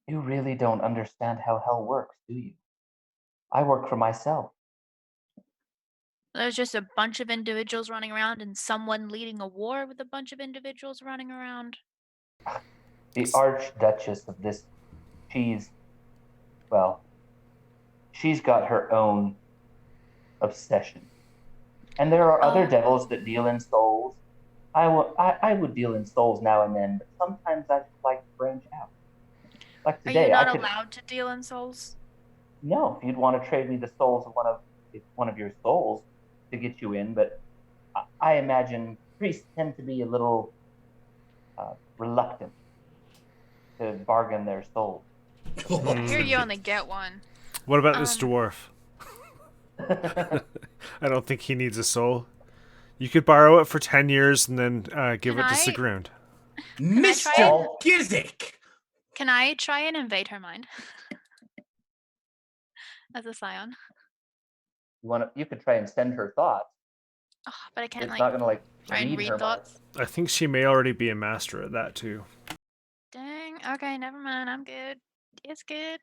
you really don't understand how hell works, do you? I work for myself. There's just a bunch of individuals running around and someone leading a war with a bunch of individuals running around. The Archduchess of this, she's got her own obsession. And there are other Oh. devils that deal in souls. I would deal in souls now and then, but sometimes I just like to branch out. Like Are today, you not allowed to deal in souls? No, if you'd want to trade me the souls of one of your souls to get you in, but I imagine priests tend to be a little reluctant to bargain their souls. Here you only get one. What about this dwarf? I don't think he needs a soul. You could borrow it for 10 years and then give it to Sigrun. Mr. Gizik! Can I try and invade her mind? As a scion. You could try and send her thoughts. Oh, but I can't It's not gonna like try and read her read thoughts. I think she may already be a master at that too. Dang. Okay, never mind. I'm good. It's good.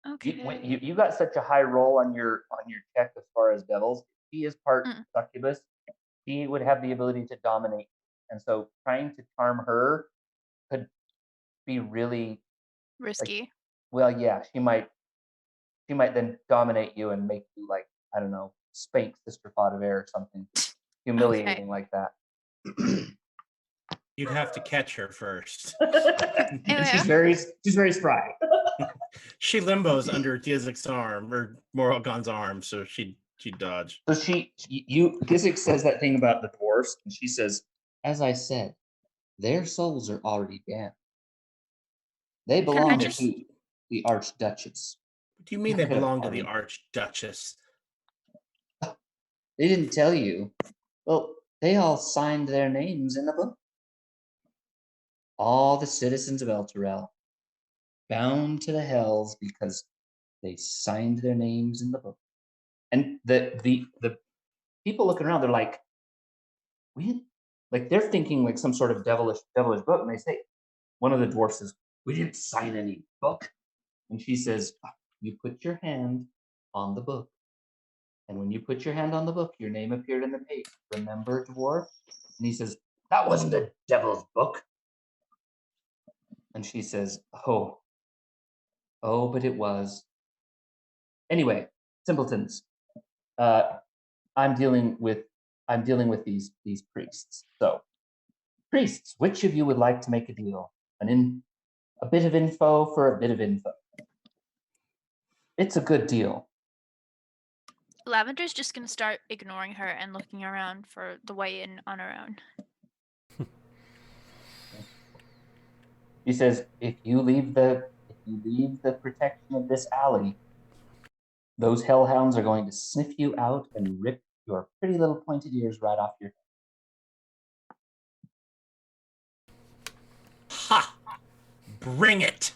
Okay. You got such a high roll on your check as far as devils. He is part succubus. He would have the ability to dominate, and so trying to charm her could be really risky. Like, well, yeah, she might then dominate you and make you like, I don't know, spank Sister Fodivere or something humiliating like that. You'd have to catch her first. She's very spry. She limbos under Gizik's arm or Morrigan's arm, so she'd dodge. So Gizik says that thing about the dwarfs, and she says, as I said, their souls are already damned. They belong to the Archduchess. What do you mean they belong to the Archduchess? They didn't tell you. Well, they all signed their names in the book. All the citizens of Elturel, bound to the hells because they signed their names in the book. And the people looking around, they're like, they're thinking like some sort of devilish book, and they say, one of the dwarfs says, we didn't sign any book. And she says, you put your hand on the book. And when you put your hand on the book, your name appeared in the page. Remember, dwarf? And he says, that wasn't a devil's book. And she says, oh, but it was. Anyway, simpletons. I'm dealing with these priests. So, priests, which of you would like to make a deal? A bit of info for a bit of info. It's a good deal. Lavender's just gonna start ignoring her and looking around for the way in on her own. She says, if you leave the protection of this alley, those hellhounds are going to sniff you out and rip your pretty little pointed ears right off your head. Ha! Bring it!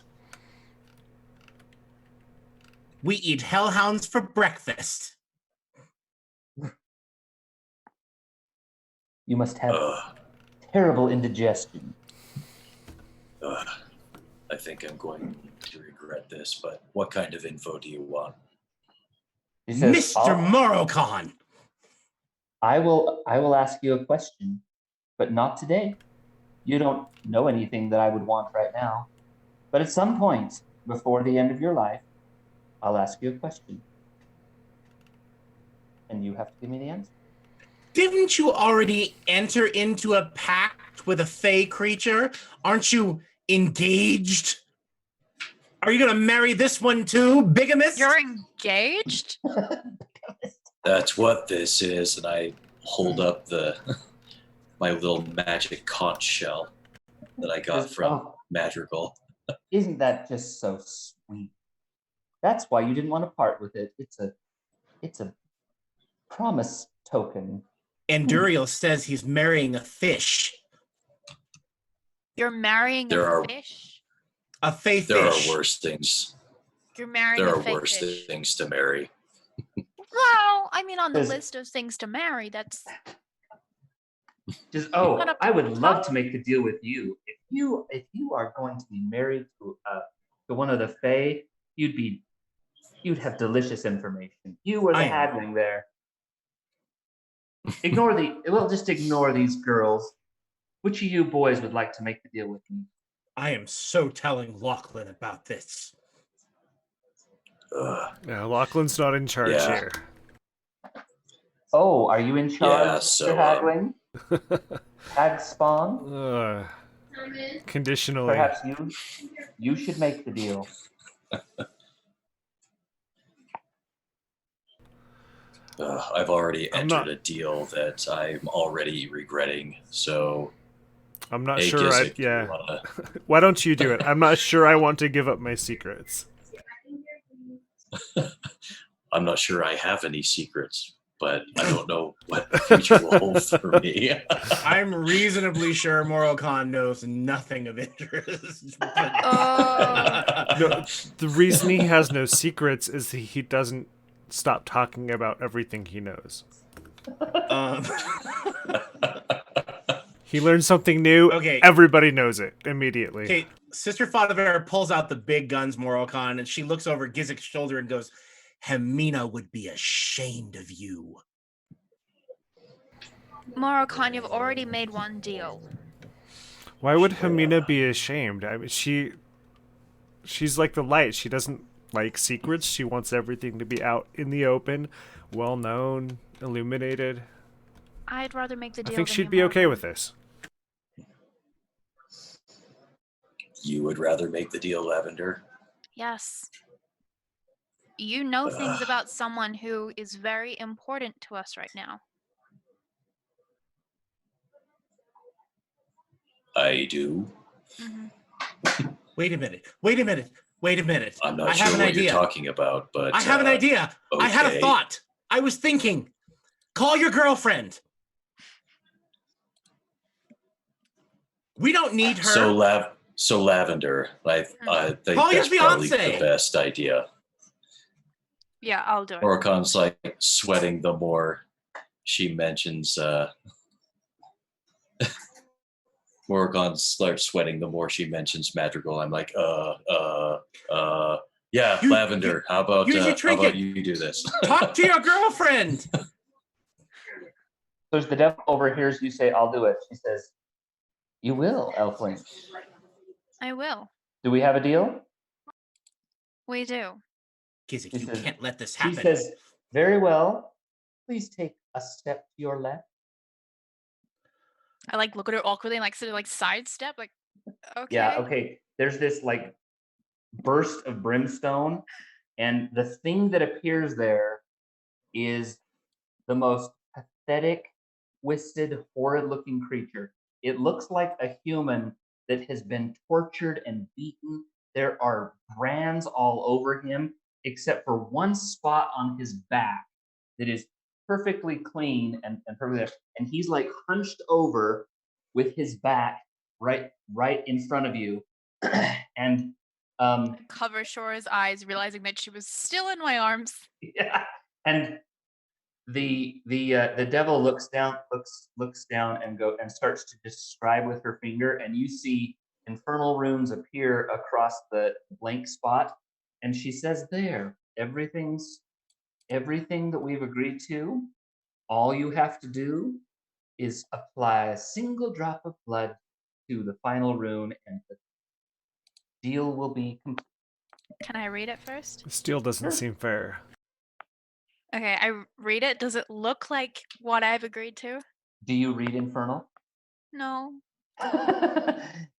We eat hellhounds for breakfast. You must have terrible indigestion. I think I'm going to regret this, but what kind of info do you want? He says, Mr. Morrigan! I will ask you a question, but not today. You don't know anything that I would want right now. But at some point before the end of your life, I'll ask you a question. And you have to give me the answer. Didn't you already enter into a pact with a fey creature? Aren't you engaged? Are you gonna marry this one too, bigamist? You're engaged? That's what this is, and I hold up my little magic conch shell that I got from Madrigal. Isn't that just so sweet? That's why you didn't want to part with it. It's a promise token. And Duriel says he's marrying a fish. You're marrying a fish? A fey fish. There are worse things. You're marrying There a are fake worse fish. things to marry. Well, I mean, on the list of things to marry, that's... I would love to make the deal with you. If you are going to be married to one of the Fae, you'd have delicious information. You were the haggling there. Just ignore these girls. Which of you boys would like to make the deal with me? I am so telling Lachlan about this. Yeah, Lachlan's not in charge here. Oh, are you in charge, Yeah, Mr. Haggling? Hag spawn? Conditionally. Perhaps you should make the deal. I've already entered a deal that I'm already regretting, so I'm not Hey, sure. Gizik, you Yeah. wanna- Why don't you do it? I'm not sure I want to give up my secrets. I'm not sure I have any secrets, but I don't know what the future will hold for me. I'm reasonably sure Morocon knows nothing of interest. Oh. No, the reason he has no secrets is he doesn't stop talking about everything he knows. um, He learns something new. Okay. Everybody knows it immediately. okay, Sister Fadavera pulls out the big guns, Morocon, and she looks over Gizik's shoulder and goes, Hemina would be ashamed of you. Morocon, you've already made one deal. Why would Hamina be ashamed? I mean, she's like the light. She doesn't like secrets. She wants everything to be out in the open, well known, illuminated. I'd rather make the I deal. think than she'd you, be okay Morocon. with this. You would rather make the deal, Lavender? Yes. You know things about someone who is very important to us right now. I do. Mm-hmm. Wait a minute. I'm not I sure have an what idea. you're talking about, but I have an idea. I had a okay. thought. I was thinking. Call your girlfriend. We don't need her. So Lavender, I think Call your that's probably the fiancé. best idea. Yeah, I'll do it. Orocon's like sweating the more she mentions. Morocon starts sweating the more she mentions Madrigal. I'm like, yeah, Lavender. How about use your trinket. you do this? Talk to your girlfriend. So as the devil overhears you say, I'll do it, she says, you will, Elfling. I will. Do we have a deal? We do. Gizik, She you says- can't let this She happen. says, very well. Please take a step to your left. I like look at her awkwardly and like sort of like sidestep, like okay. Yeah, okay. There's this like burst of brimstone, and the thing that appears there is the most pathetic, twisted, horrid-looking creature. It looks like a human that has been tortured and beaten. There are brands all over him, except for one spot on his back that is perfectly clean and perfectly there. And he's like hunched over with his back right in front of you. And Cover Shore's eyes, realizing that she was still in my arms. yeah, and the devil looks down and starts to describe with her finger, and you see infernal runes appear across the blank spot, and she says, there, everything that we've agreed to, all you have to do is apply a single drop of blood to the final rune, and the deal will be complete. Can I read it first? Still doesn't seem fair. Okay, I read it. Does it look like what I've agreed to? Do you read infernal? No.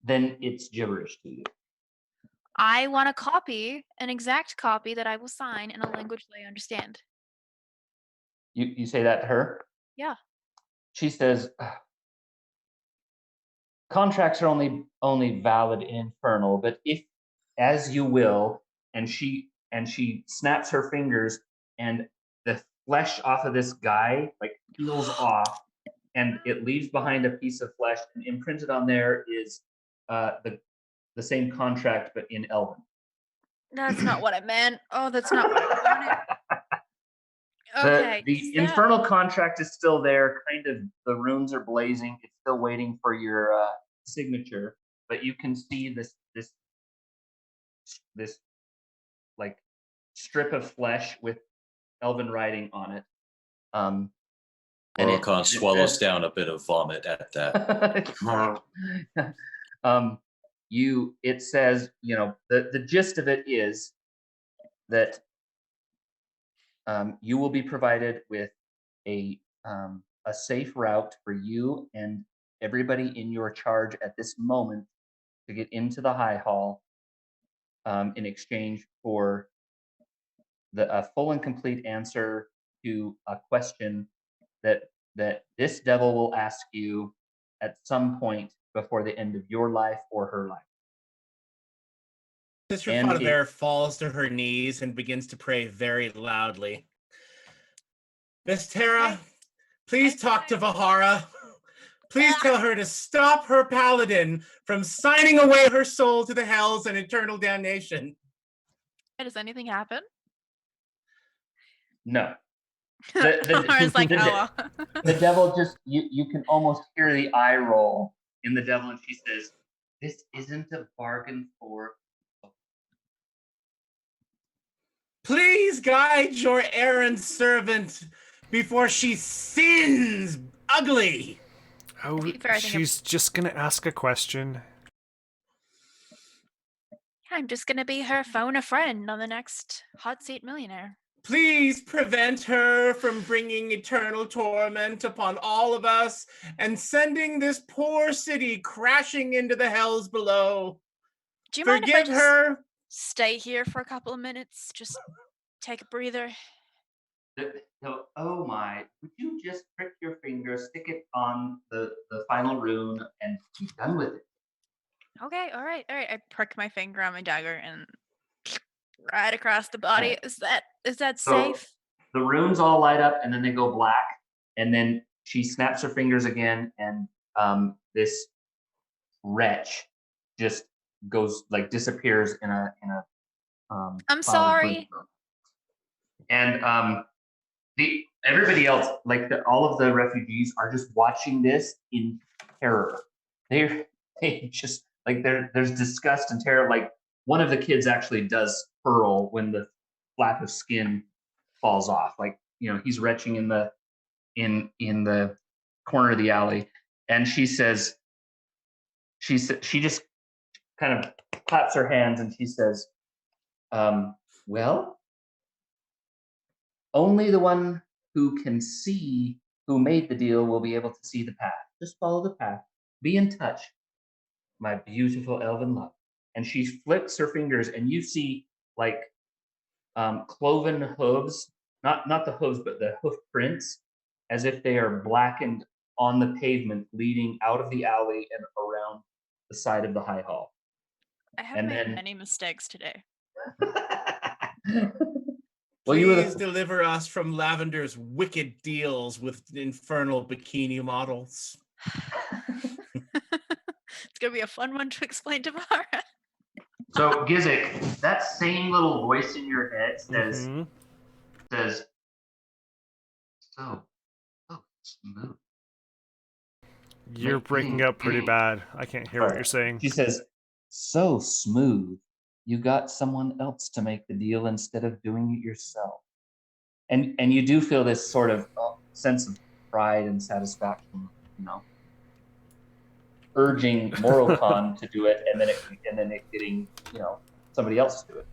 Then it's gibberish to you. I want a copy, an exact copy that I will sign in a language that I understand. You say that to her? Yeah. She says, contracts are only valid in infernal, but if, as you will, and she snaps her fingers, and the flesh off of this guy like peels off, and it leaves behind a piece of flesh, and imprinted on there is the same contract but in Elven. That's not what I meant. Oh, that's not what I wanted. Okay. The infernal contract is still there. Kind of, the runes are blazing. It's still waiting for your signature, but you can see this like strip of flesh with Elven writing on it. And Morocon swallows down a bit of vomit at that. It says, the gist of it is that you will be provided with a safe route for you and everybody in your charge at this moment to get into the High Hall, in exchange for a full and complete answer to a question that this devil will ask you at some point before the end of your life or her life. Sister And Father falls to her knees and begins to pray very loudly. Miss Tara, please talk to Vahara. Please tell her to stop her paladin from signing away her soul to the hells and eternal damnation. Does anything happen? No. Vahara's like, oh. The devil just, you can almost hear the eye roll in the devil, and she says, "This isn't a bargain for..." Please guide your errand servant before she sins ugly. Oh, To be fair, I think she's just gonna ask a question. I'm just gonna be her phone a friend on the next Hot Seat Millionaire. Please prevent her from bringing eternal torment upon all of us and sending this poor city crashing into the hells below. Do you mind if I Forgive just her. stay here for a couple of minutes? Just take a breather. So, oh my, would you just prick your finger, stick it on the final rune, and be done with it? Okay, all right. I prick my finger on my dagger and right across the body. Is that So, safe? the runes all light up, and then they go black, and then she snaps her fingers again, and this wretch just goes, like, disappears in a I'm cloud of sorry. brimstone. And everybody else, like all of the refugees, are just watching this in terror. They just like there's disgust and terror. Like one of the kids actually does hurl when the flap of skin falls off. Like he's retching in the corner of the alley, and she says she just kind of claps her hands and she says, "Well, only the one who can see who made the deal will be able to see the path. Just follow the path. Be in touch, my beautiful elven love." And she flicks her fingers, and you see like cloven hooves, not the hooves, but the hoof prints, as if they are blackened on the pavement leading out of the alley and around the side of the high hall. I have made many mistakes today. Well, Please deliver us from Lavender's wicked deals with infernal bikini models. It's gonna be a fun one to explain to Vahara. So Gizik, that same little voice in your head says, "So smooth." You're breaking up pretty bad. I can't hear what you're saying. She says, "So smooth. You got someone else to make the deal instead of doing it yourself." And you do feel this sort of sense of pride and satisfaction, urging Morocon to do it, and then it getting somebody else to do it.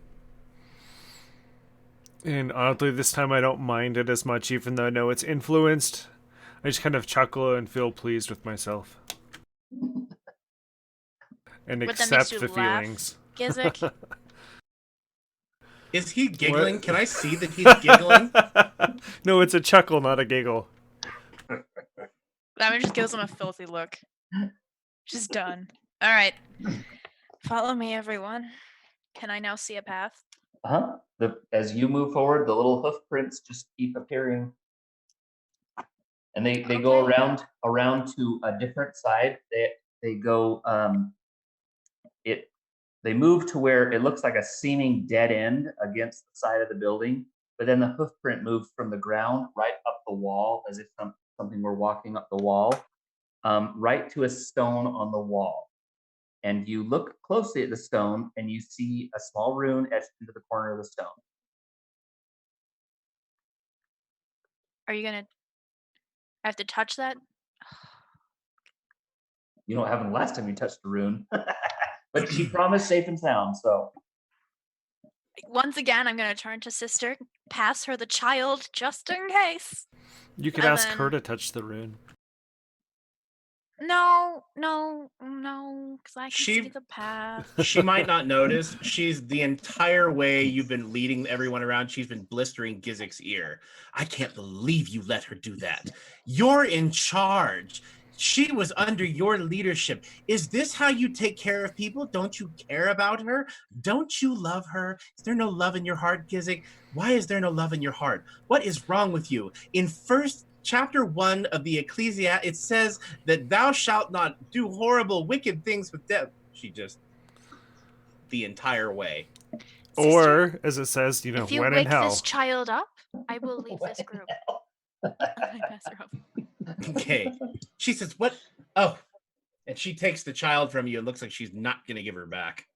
And oddly, this time I don't mind it as much, even though I know it's influenced. I just kind of chuckle and feel pleased with myself, and accept the feelings. Gizik. Is he giggling? What? Can I see that he's giggling? No, it's a chuckle, not a giggle. That just gives him a filthy look. Just done. All right. Follow me, everyone. Can I now see a path? As you move forward, the little hoof prints just keep appearing, and they go around to a different side. They go They move to where it looks like a seeming dead end against the side of the building, but then the hoof print moves from the ground right up the wall, as if something were walking up the wall, right to a stone on the wall. And you look closely at the stone, and you see a small rune etched into the corner of the stone. Are you gonna? I have to touch that? You don't have the last time you touched the rune. But she promised safe and sound, so. Once again, I'm going to turn to Sister, pass her the child, just in case. You could ask her to touch the rune. No, because I can see the path. She might not notice. She's the entire way you've been leading everyone around. She's been blistering Gizik's ear. I can't believe you let her do that. You're in charge. She was under your leadership. Is this how you take care of people? Don't you care about her? Don't you love her? Is there no love in your heart, Gizik? Why is there no love in your heart? What is wrong with you? In chapter 1 of the Ecclesia, it says that thou shalt not do horrible, wicked things with them. She just the entire way. Sister, Or, as it says, if you when in wake hell. this child up, I will leave this group. I mess her up. Okay. She says, what? Oh. And she takes the child from you. It looks like she's not going to give her back.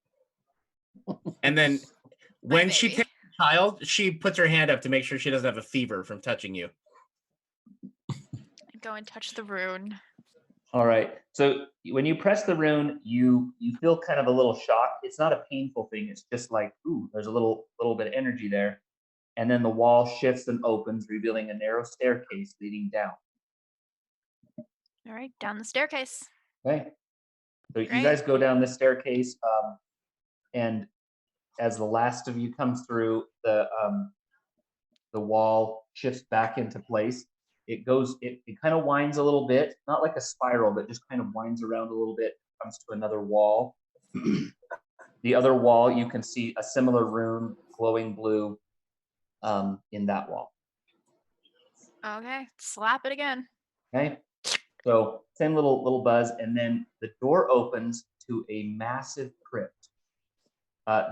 And then when she takes the child, she puts her hand up to make sure she doesn't have a fever from touching you. Go and touch the rune. All right. So when you press the rune, you feel kind of a little shock. It's not a painful thing. It's just like, ooh, there's a little bit of energy there. And then the wall shifts and opens, revealing a narrow staircase leading down. All right, down the staircase. Okay. So you Great. guys go down this staircase, and as the last of you comes through, the wall shifts back into place. It kind of winds a little bit, not like a spiral, but just kind of winds around a little bit, comes to another wall. The other wall, you can see a similar rune, glowing blue, in that wall. Okay, slap it again. Okay. So same little buzz, and then the door opens to a massive crypt.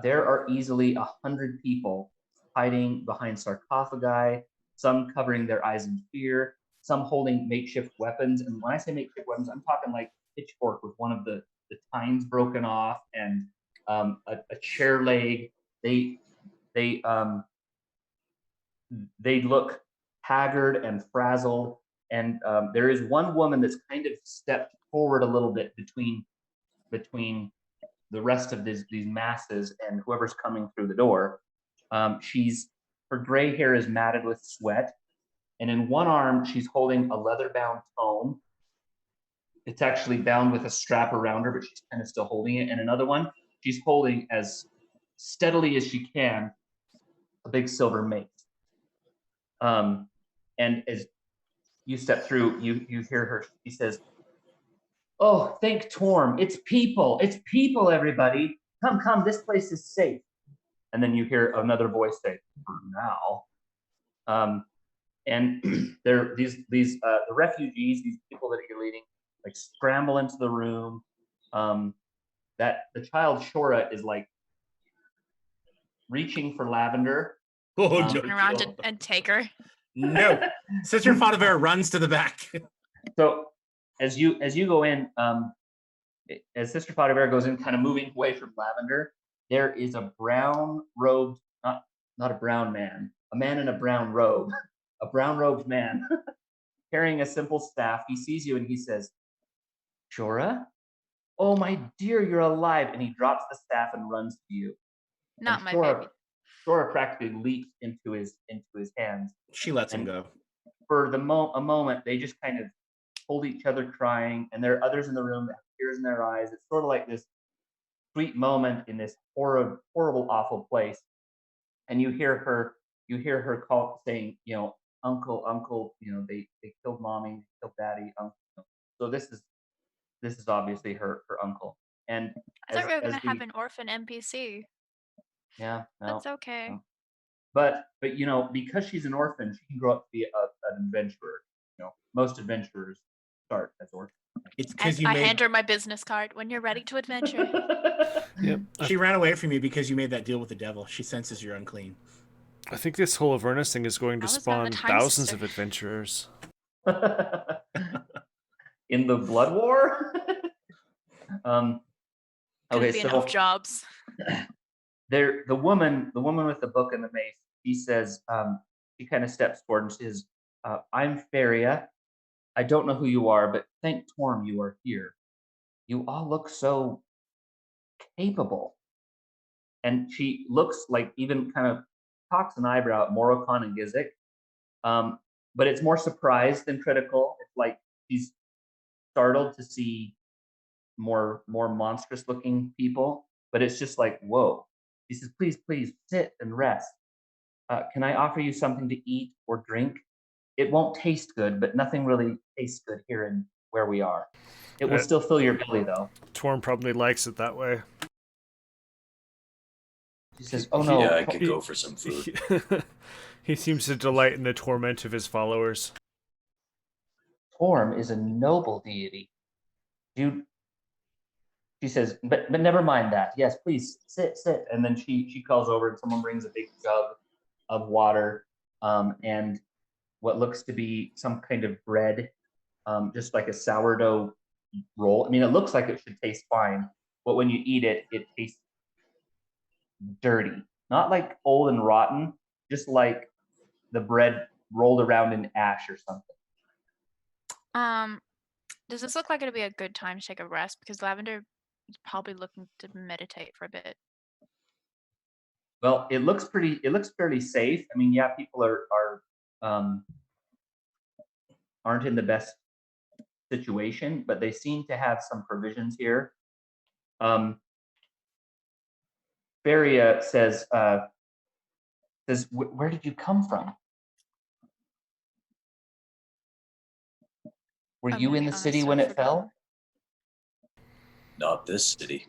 There are easily 100 people hiding behind sarcophagi, some covering their eyes in fear, some holding makeshift weapons. And when I say makeshift weapons, I'm talking like pitchfork with one of the tines broken off and a chair leg. They look haggard and frazzled. And there is one woman that's kind of stepped forward a little bit between the rest of these masses and whoever's coming through the door. Her gray hair is matted with sweat, and in one arm she's holding a leather-bound tome. It's actually bound with a strap around her, but she's kind of still holding it. And another one, she's holding as steadily as she can a big silver mace. And as you step through, you hear her. She says, "Oh, thank Torm. It's people, everybody. Come, this place is safe." And then you hear another voice say, "For now." And there, the refugees, these people that you're leading, like scramble into the room. That the child Shora is like reaching for Lavender. Turn around and take her. No. Sister Fadavera runs to the back. So as you go in, as Sister Fadavera goes in, kind of moving away from Lavender, there is a brown robed, not a brown man, a man in a brown robe, a brown robed man carrying a simple staff. He sees you and he says, "Shora, oh my dear, you're alive!" And he drops the staff and runs to you. Not my baby. Shora practically leaps into his hands. She lets him go. For a moment, they just kind of hold each other crying, and there are others in the room that have tears in their eyes. It's sort of like this sweet moment in this horrible, awful place. And you hear her call, saying, "Uncle, they killed mommy, they killed daddy, uncle." So this is obviously her uncle. And I thought we were gonna have an orphan NPC. Yeah, no, That's okay. no. But because she's an orphan, she can grow up to be an adventurer. Most adventurers start as orphans. It's because I hand her my business card. When you're ready to adventure. Yep. She ran away from you because you made that deal with the devil. She senses you're unclean. I think this whole Avernus thing is going to spawn thousands of adventurers. In the Blood War? Okay, be enough jobs. The woman with the book and the mace, she says, she kind of steps forward and says, "I'm Faria. I don't know who you are, but thank Torm you are here. You all look so capable." And she looks like, even kind of cocks an eyebrow at Morocon and Gizik. But it's more surprised than critical. It's like she's startled to see more monstrous looking people, but it's just like, whoa. She says, please sit and rest. Can I offer you something to eat or drink? It won't taste good, but nothing really tastes good here in where we are. It will still fill your belly, though. Torm probably likes it that way. She says, "Oh no, Yeah, I could go for some food. He seems to delight in the torment of his followers. Torm is a noble deity. She says, but never mind that. Yes, please sit. And then she calls over, and someone brings a big jug of water, and what looks to be some kind of bread, just like a sourdough roll. I mean, it looks like it should taste fine, but when you eat it, it tastes dirty. Not like old and rotten, just like the bread rolled around in ash or something. Does this look like it'll be a good time to take a rest? Because Lavender is probably looking to meditate for a bit. Well, it looks fairly safe. I mean, yeah, people aren't in the best situation, but they seem to have some provisions here. Feria says, where did you come from? Were I'm you gonna in be the honest, city I when it forgot. fell? Not this city.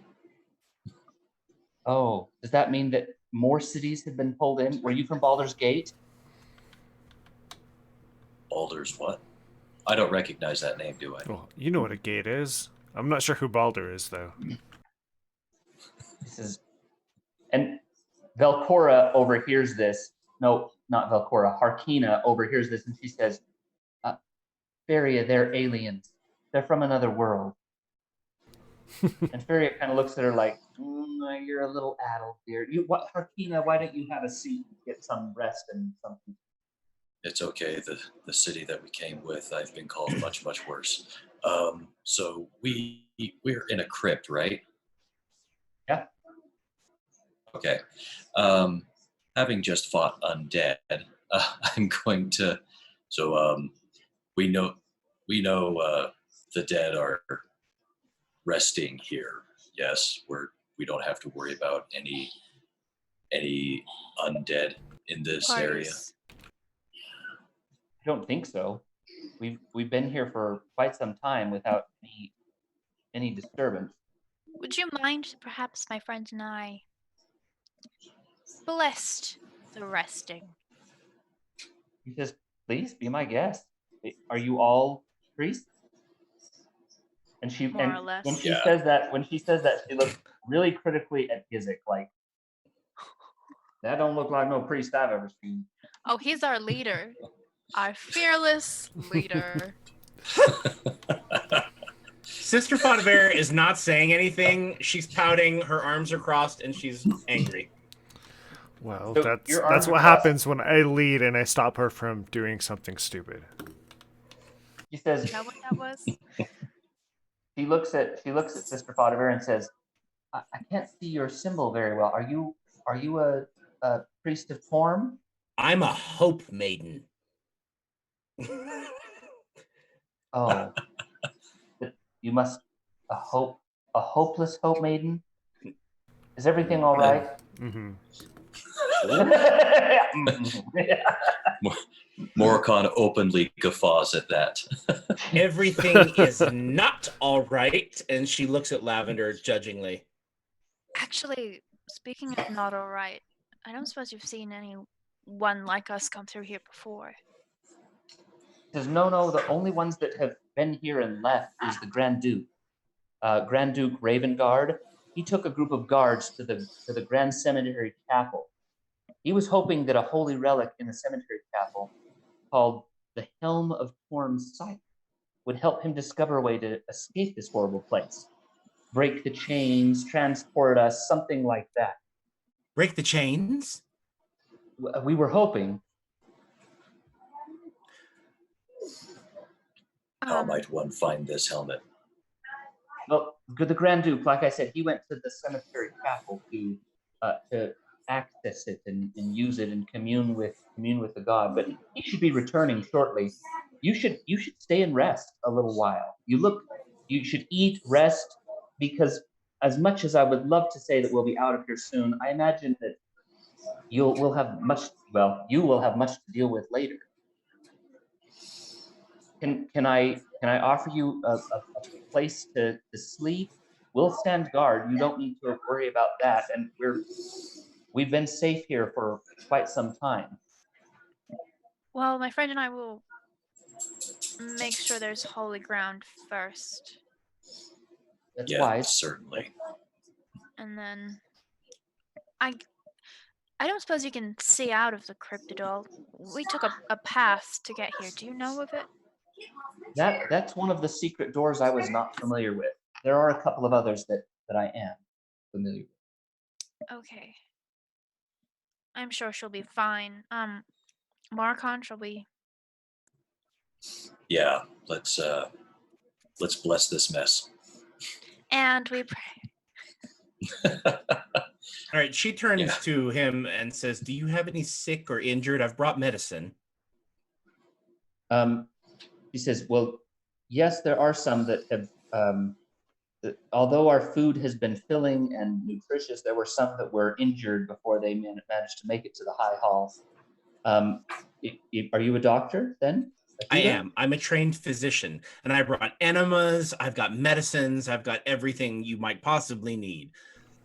Oh, does that mean that more cities have been pulled in? Were you from Baldur's Gate? Baldur's what? I don't recognize that name, do I? Well, you know what a gate is. I'm not sure who Baldur is, though. This is, and Velcora overhears this. No, not Velcora. Harkina overhears this, and she says, Feria, they're aliens. They're from another world. And Feria kind of looks at her like, you're a little addled, dear. Harkina, why don't you have a seat and get some rest and something? It's okay. The city that we came with, I've been called much, much worse. So we're in a crypt, right? Yeah. Okay. Having just fought undead, I'm going to. So we know the dead are resting here. Yes, we don't have to worry about any undead in this area. Parties. I don't think so. We've been here for quite some time without any disturbance. Would you mind, perhaps, my friend and I, blessed the resting? He says, "Please be my guest. Are you all priests?" And More or less. when she Yeah. says that, she looks really critically at Gizik, like, that don't look like no priest I've ever seen. Oh, he's our leader. Our fearless leader. Sister Fodavere is not saying anything. She's pouting, her arms are crossed, and she's angry. Well, So that's your arms are what crossed. happens when I lead and I stop her from doing something stupid. He says, Is that what that was? she looks at Sister Fodavere and says, I can't see your symbol very well. Are you a priest of Torm? I'm a hope maiden. Oh, but you must a hopeless hope maiden. Is everything all right? Mm-hmm. Moricon openly guffaws at that. Everything is not all right, and she looks at Lavender judgingly. Actually, speaking of not all right, I don't suppose you've seen anyone like us come through here before. Says, no, the only ones that have been here and left is the Grand Duke. Grand Duke Ravengard. He took a group of guards to the Grand Cemetery Chapel. He was hoping that a holy relic in the cemetery chapel called the Helm of Torm's Sight would help him discover a way to escape this horrible place. Break the chains, transport us, something like that. Break the chains? We were hoping. How might one find this helmet? Well, the Grand Duke, like I said, he went to the cemetery chapel to access it and use it and commune with the god. But he should be returning shortly. You should stay and rest a little while. You should eat, rest, because as much as I would love to say that we'll be out of here soon, I imagine that you will have much to deal with later. can I offer you a place to sleep? We'll stand guard. You don't need to worry about that. And we've been safe here for quite some time. Well, my friend and I will make sure there's holy ground first, That's Yeah, wise. certainly. and then I don't suppose you can see out of the crypt at all. We took a path to get here. Do you know of it? That's one of the secret doors I was not familiar with. There are a couple of others that I am familiar with. Okay. I'm sure she'll be fine. Marcon, shall we? Yeah, let's bless this mess. And we pray. All right, she turns Yeah. to him and says, "Do you have any sick or injured? I've brought medicine." He says, well, yes, there are some that have, although our food has been filling and nutritious, there were some that were injured before they managed to make it to the high hall. Are you a doctor then? I am. I'm a trained physician, and I brought enemas. I've got medicines. I've got everything you might possibly need.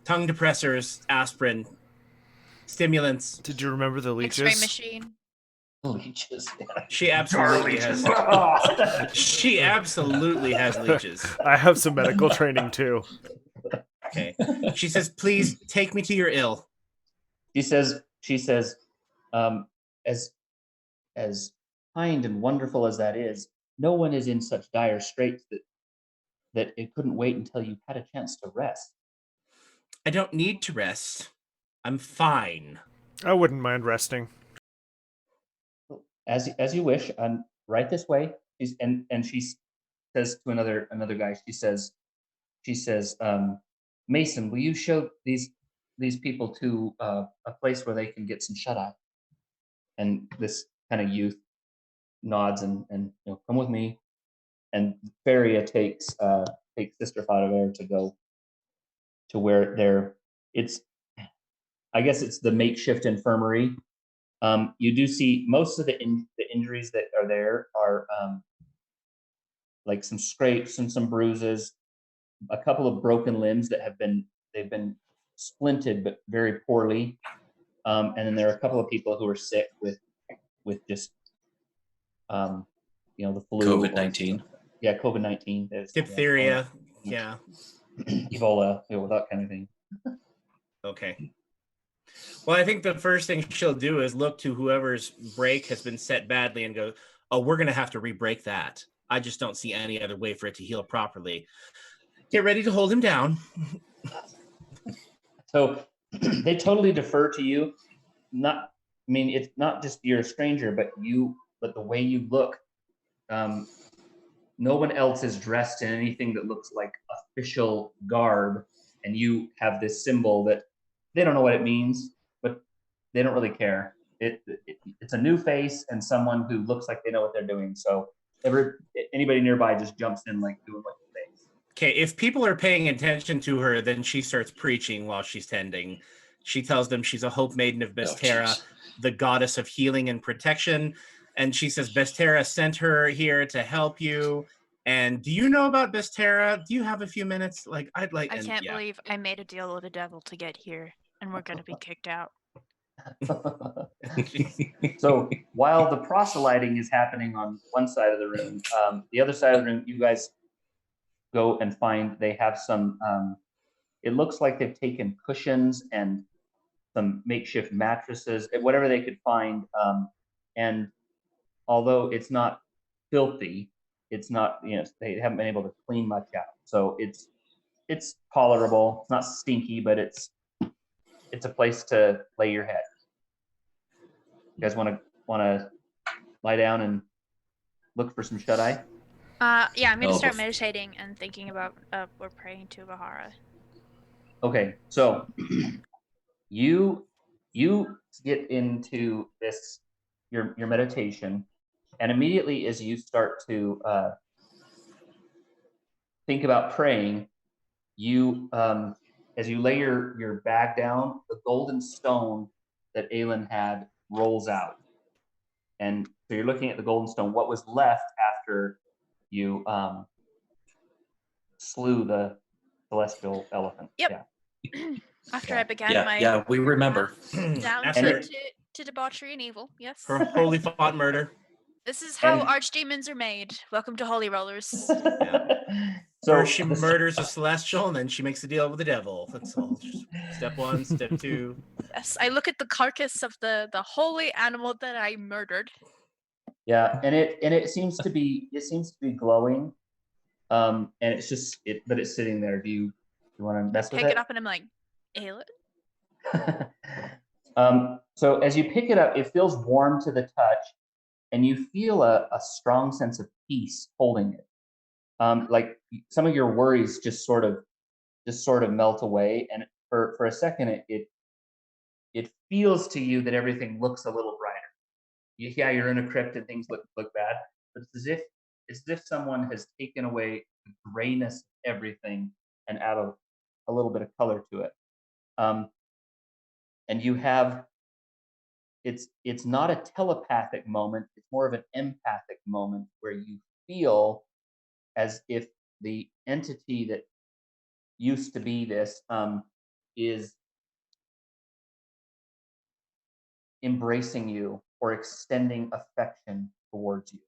Tongue depressors, aspirin, stimulants. Did you remember the X-ray leeches? machine. Leeches. She absolutely has. She absolutely has leeches. I have some medical training too. Okay. She says, "Please take me to your ill." She says, as kind and wonderful as that is, no one is in such dire straits that it couldn't wait until you had a chance to rest. I don't need to rest. I'm fine. I wouldn't mind resting. As you wish. Right this way. And she says to another guy. She says, Mason, will you show these people to a place where they can get some shut eye? And this kind of youth nods and come with me. And Feria takes Sister Fadaver to go to where I guess it's the makeshift infirmary. You do see most of the injuries that are there are like some scrapes and some bruises, a couple of broken limbs that they've been splinted but very poorly, and then there are a couple of people who are sick with just the flu. COVID-19. Yeah, COVID-19. Diphtheria. Yeah. Ebola, that kind of thing. Okay. Well, I think the first thing she'll do is look to whoever's break has been set badly and go, "Oh, we're going to have to re-break that. I just don't see any other way for it to heal properly. Get ready to hold him down." So they totally defer to you. It's not just you're a stranger, but the way you look. No one else is dressed in anything that looks like official garb, and you have this symbol that they don't know what it means, but they don't really care. It's a new face and someone who looks like they know what they're doing. So anybody nearby just jumps in like doing what you say. Okay, if people are paying attention to her, then she starts preaching while she's tending. She tells them she's a hope maiden of Bestera, the goddess of healing and protection. And she says Bestera sent her here to help you. And do you know about Bestera? Do you have a few minutes? I can't believe I made a deal with the devil to get here, and we're going to be kicked out. So while the proselyting is happening on one side of the room, the other side of the room, you guys go and find they have some, it looks like they've taken cushions and some makeshift mattresses, whatever they could find. And although it's not filthy, it's not, they haven't been able to clean much out. So it's tolerable. It's not stinky, but it's a place to lay your head. You guys want to lie down and look for some shut eye? Yeah, I'm going to start meditating and thinking about we're praying to Bahara. Okay, so you get into this your meditation, and immediately as you start to think about praying, you as you lay your bag down, the golden stone that Aelin had rolls out, and so you're looking at the golden stone. What was left after you slew the celestial elephant. Yep. Yeah. After I began my Yeah, we remember. down After to debauchery and evil. Yes. her holy fought murder. This is how And- archdemons are made. Welcome to Holy Rollerz. So First she murders a celestial, and then she makes a deal with the devil. That's all. Just step 1, step 2. Yes, I look at the carcass of the holy animal that I murdered. Yeah, and it seems to be glowing, and it's just but it's sitting there. Do you want to mess with Pick it up and I'm like, ale it. So as you pick it up, it feels warm to the touch, and you feel a strong sense of peace holding it. Like some of your worries just sort of melt away, and for a second, it feels to you that everything looks a little brighter. You're in a crypt and things look bad, but it's as if someone has taken away the grayness of everything and added a little bit of color to it. And you have it's not a telepathic moment, it's more of an empathic moment where you feel as if the entity that used to be this is embracing you or extending affection towards you.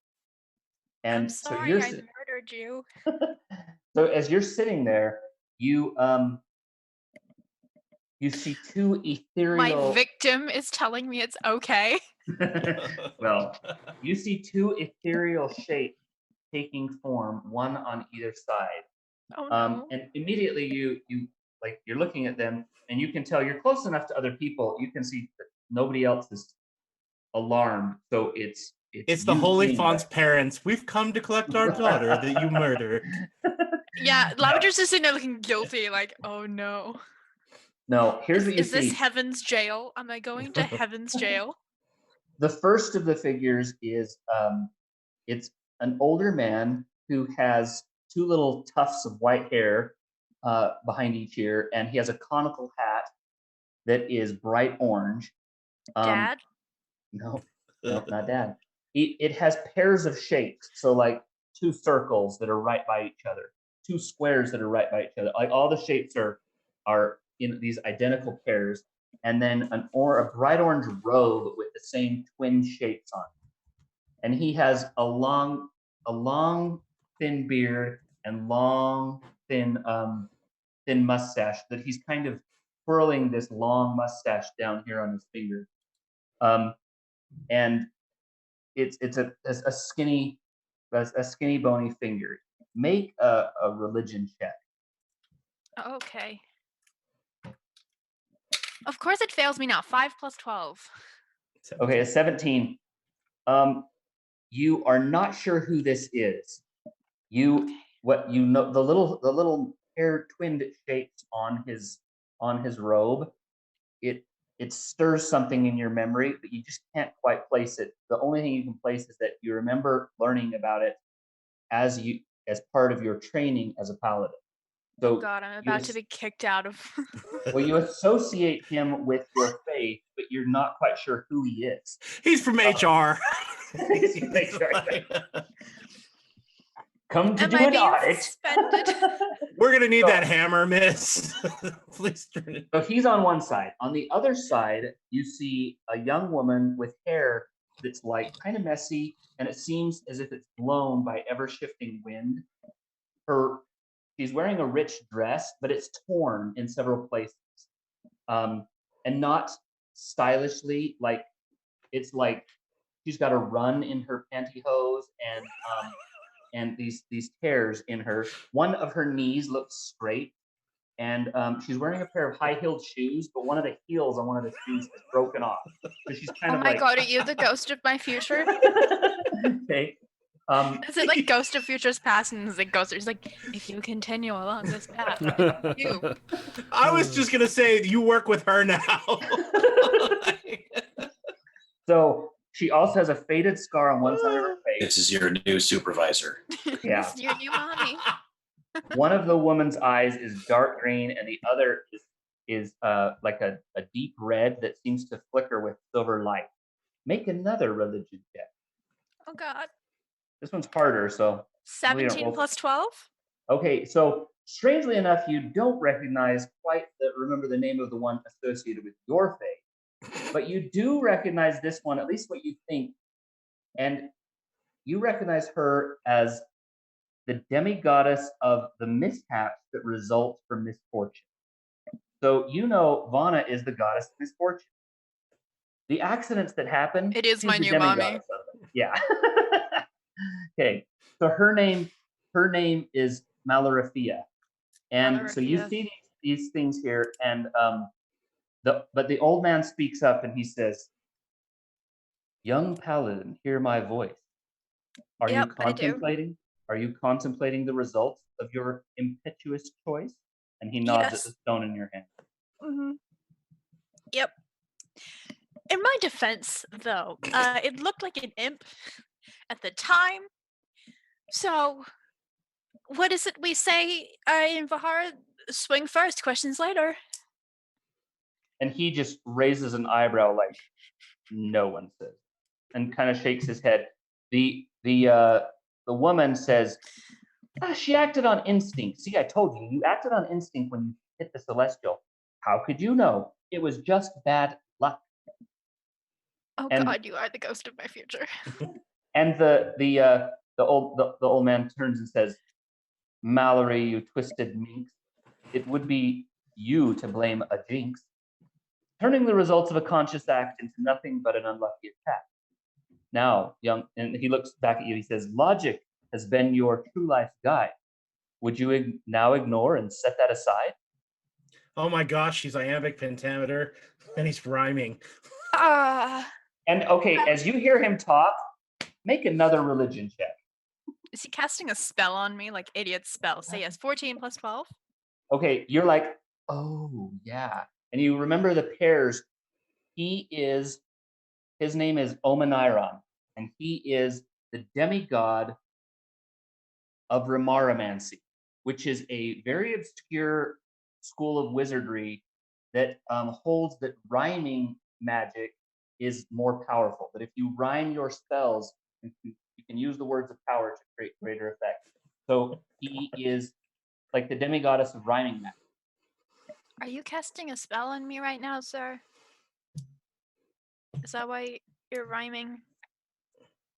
And I'm sorry, so you're I murdered you. so as you're sitting there, you see two ethereal. My victim is telling me it's okay. Well, you see two ethereal shapes taking form, one on either side. Oh no. And immediately you're looking at them, and you can tell you're close enough to other people. You can see that nobody else is alarmed. So it's the you Holy seeing Fawn's that. parents. We've come to collect our daughter that you murdered. Yeah, Lavender's just sitting there looking guilty, like, oh no. No, here's what you Is see. this heaven's jail? Am I going to heaven's jail? The first of the figures is it's an older man who has two little tufts of white hair behind each ear, and he has a conical hat that is bright orange. Dad? No, not Dad. It has pairs of shapes, so like two circles that are right by each other, two squares that are right by each other. Like all the shapes are in these identical pairs, and then a bright orange robe with the same twin shapes on it. And he has a long thin beard and long thin mustache that he's kind of twirling this long mustache down here on his finger. And it's a skinny bony finger. Make a religion check. Okay. Of course it fails me now. 5 plus 12. Okay, a 17. You are not sure who this is. What you know, the little hair twinned shapes on his robe, it stirs something in your memory, but you just can't quite place it. The only thing you can place is that you remember learning about it as part of your training as a paladin. So God, I'm about to be kicked out of. well, you associate him with your faith, but you're not quite sure who he is. He's from HR. He's from HR. Come to Am do I an being audit. suspended? We're gonna need that hammer, miss. Please turn it. So he's on one side. On the other side, you see a young woman with hair that's like kind of messy, and it seems as if it's blown by ever-shifting wind. She's wearing a rich dress, but it's torn in several places, and not stylishly. Like it's like she's got a run in her pantyhose and these tears in her. One of her knees looks straight, and she's wearing a pair of high-heeled shoes, but one of the heels on one of the shoes is broken off. So she's kind Oh of my like, God, are you the ghost of my future? okay. Is it like Ghost of Futures Past, and it's like Ghost? It's like, if you continue along this path, you. I was just gonna say you work with her now. So she also has a faded scar on one side of her face. This is your new supervisor. Yeah. This is your new mommy. One of the woman's eyes is dark green, and the other is like a deep red that seems to flicker with silver light. Make another religion check. Oh God. This one's harder, so 17 plus 12? Okay, so strangely enough, you don't recognize remember the name of the one associated with your fate, but you do recognize this one, at least what you think, and you recognize her as the demigoddess of the mishaps that result from misfortune. So you know Vana is the goddess of misfortune. The accidents that happen, It is she's my the new mommy. demigoddess of them. Yeah. Okay. So her name is Malorifia. And so you Malorifia. see these things here, and but the old man speaks up and he says, "Young paladin, hear my voice. Are you Yep, I do. contemplating? Are you contemplating the results of your impetuous choice?" And he nods at Yes. the stone in your hand. Mm-hmm. Yep. In my defense, though, it looked like an imp at the time. So, what is it we say in Vahara? Swing first, questions later. And he just raises an eyebrow like no one says, and kind of shakes his head. The woman says, she acted on instinct. See, I told you, you acted on instinct when you hit the celestial. How could you know? It was just bad luck. Oh And- God, you are the ghost of my future. And the old man turns and says, "Mallory, you twisted minx, it would be you to blame a jinx, turning the results of a conscious act into nothing but an unlucky attack. Now, young," and he looks back at you, he says, "logic has been your true life guide. Would you now ignore and set that aside?" Oh my gosh, he's iambic pentameter, and he's rhyming. And okay, as you hear him talk, make another religion check. Is he casting a spell on me, like idiot spell? Say yes. 14 plus 12. Okay, you're like, oh yeah. And you remember the pairs. His name is Omaniron, and he is the demigod of Remaramancy, which is a very obscure school of wizardry that holds that rhyming magic is more powerful. That if you rhyme your spells, you can use the words of power to create greater effect. So he is like the demigoddess of rhyming magic. Are you casting a spell on me right now, sir? Is that why you're rhyming?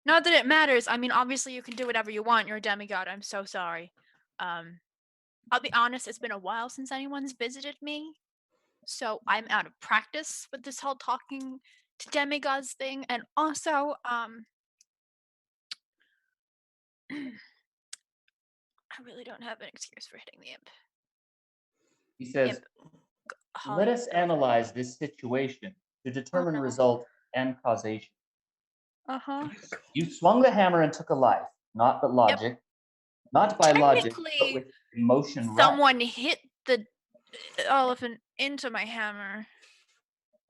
Not that it matters. I mean, obviously you can do whatever you want. You're a demigod. I'm so sorry. I'll be honest, it's been a while since anyone's visited me. So I'm out of practice with this whole talking to demigods thing. And also, I really don't have an excuse for hitting the imp. He says, Holly, "Let us go. analyze this situation to determine no. result and causation. Uh-huh. You swung the hammer and took a life, not by logic, not by logic, but Technically, with emotion right." Someone hit the elephant into my hammer,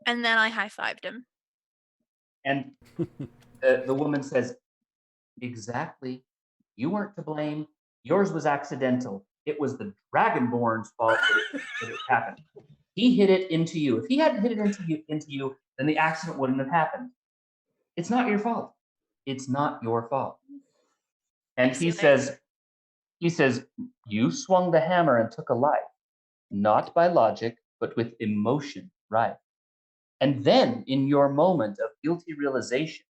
and then I high-fived him. And the woman says, "Exactly. You weren't to blame. Yours was accidental. It was the Dragonborn's fault that it happened. He hit it into you. If he hadn't hit it into you, then the accident wouldn't have happened. It's not your fault. It's not your fault." And he says, "You swung the hammer and took a life, not by logic, but with emotion, right? And then, in your moment of guilty realization,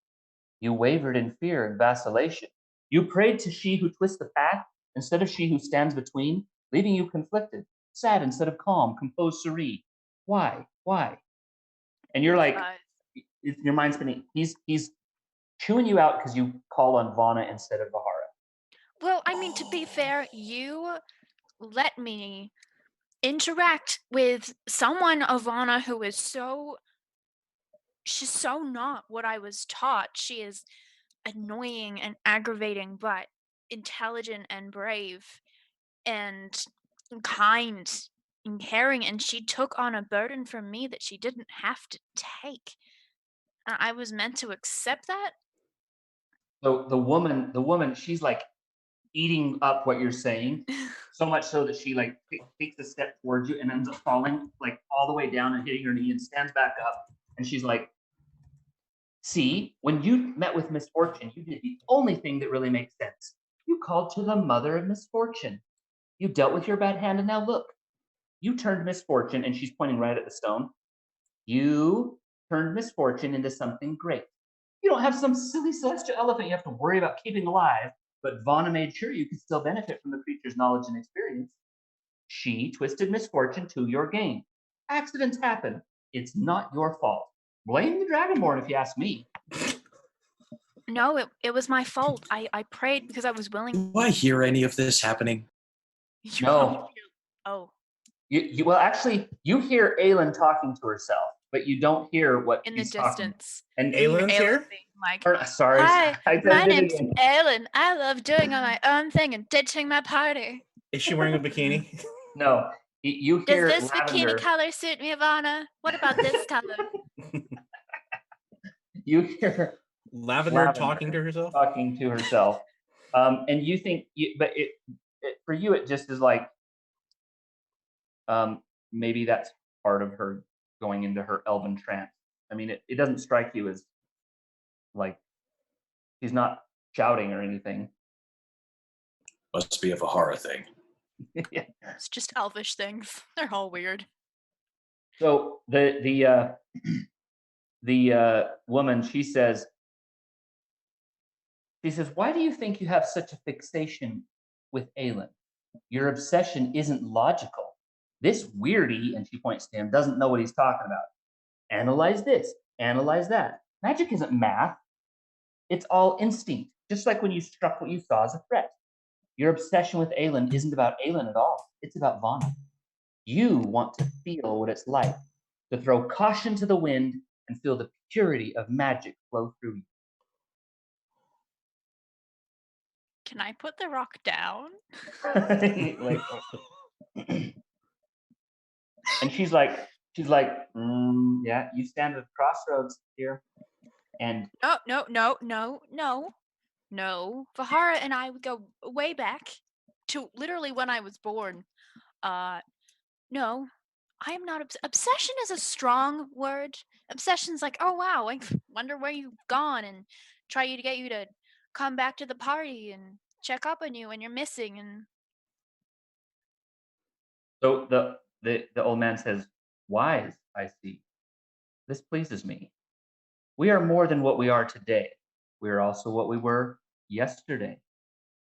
you wavered in fear and vacillation. You prayed to she who twists the path instead of she who stands between, leaving you conflicted, sad instead of calm, composed, serene. Why? Why?" And you're like, your mind's spinning. He's chewing you out because you call on Vana instead of Vahara. Well, I mean, to be fair, you let me interact with someone, Avana, who is she's so not what I was taught. She is annoying and aggravating, but intelligent and brave and kind and caring. And she took on a burden from me that she didn't have to take. And I was meant to accept that. So the woman, she's like eating up what you're saying, so much so that she like takes a step towards you and ends up falling like all the way down and hitting her knee and stands back up. And she's like, See, when you met with misfortune, you did the only thing that really makes sense. You called to the mother of misfortune. You dealt with your bad hand, and now look. You turned misfortune, and she's pointing right at the stone. You turned misfortune into something great. You don't have some silly celestial elephant you have to worry about keeping alive, but Vana made sure you could still benefit from the creature's knowledge and experience. She twisted misfortune to your gain. Accidents happen. It's not your fault. Blame the Dragonborn if you ask me. No, it was my fault. I prayed because I was willing. Do I hear any of this happening? No. Oh, Well, actually, you hear Aelin talking to herself, but you don't hear what in the she's talking. distance. And Aelin's here? being like, sorry, hi, I did my it name's again. Ellen. I love doing all my own thing and ditching my party. Is she wearing a bikini? No, you Does hear this Lavender. bikini color suit me, Ivana? What about this color? You hear Lavender talking to herself? talking to herself, and you think, but for you, it just is like, maybe that's part of her going into her elven trance. I mean, it doesn't strike you as like she's not shouting or anything. Must be a Vahara thing. Yeah. It's just elvish things. They're all weird. So the woman, she says, why do you think you have such a fixation with Aelin? Your obsession isn't logical. This weirdie, and she points to him, doesn't know what he's talking about. Analyze this, analyze that. Magic isn't math. It's all instinct, just like when you struck what you saw as a threat. Your obsession with Aelin isn't about Aelin at all. It's about Vana. You want to feel what it's like to throw caution to the wind and feel the purity of magic flow through you. Can I put the rock down? Like, and she's like, yeah, you stand at a crossroads here, and No. Vahara and I would go way back to literally when I was born. No, I am not. Obsession is a strong word. Obsession's like, oh wow, I wonder where you've gone, and try to get you to come back to the party and check up on you when you're missing. And so the old man says, "Wise, I see. This pleases me. We are more than what we are today. We are also what we were yesterday,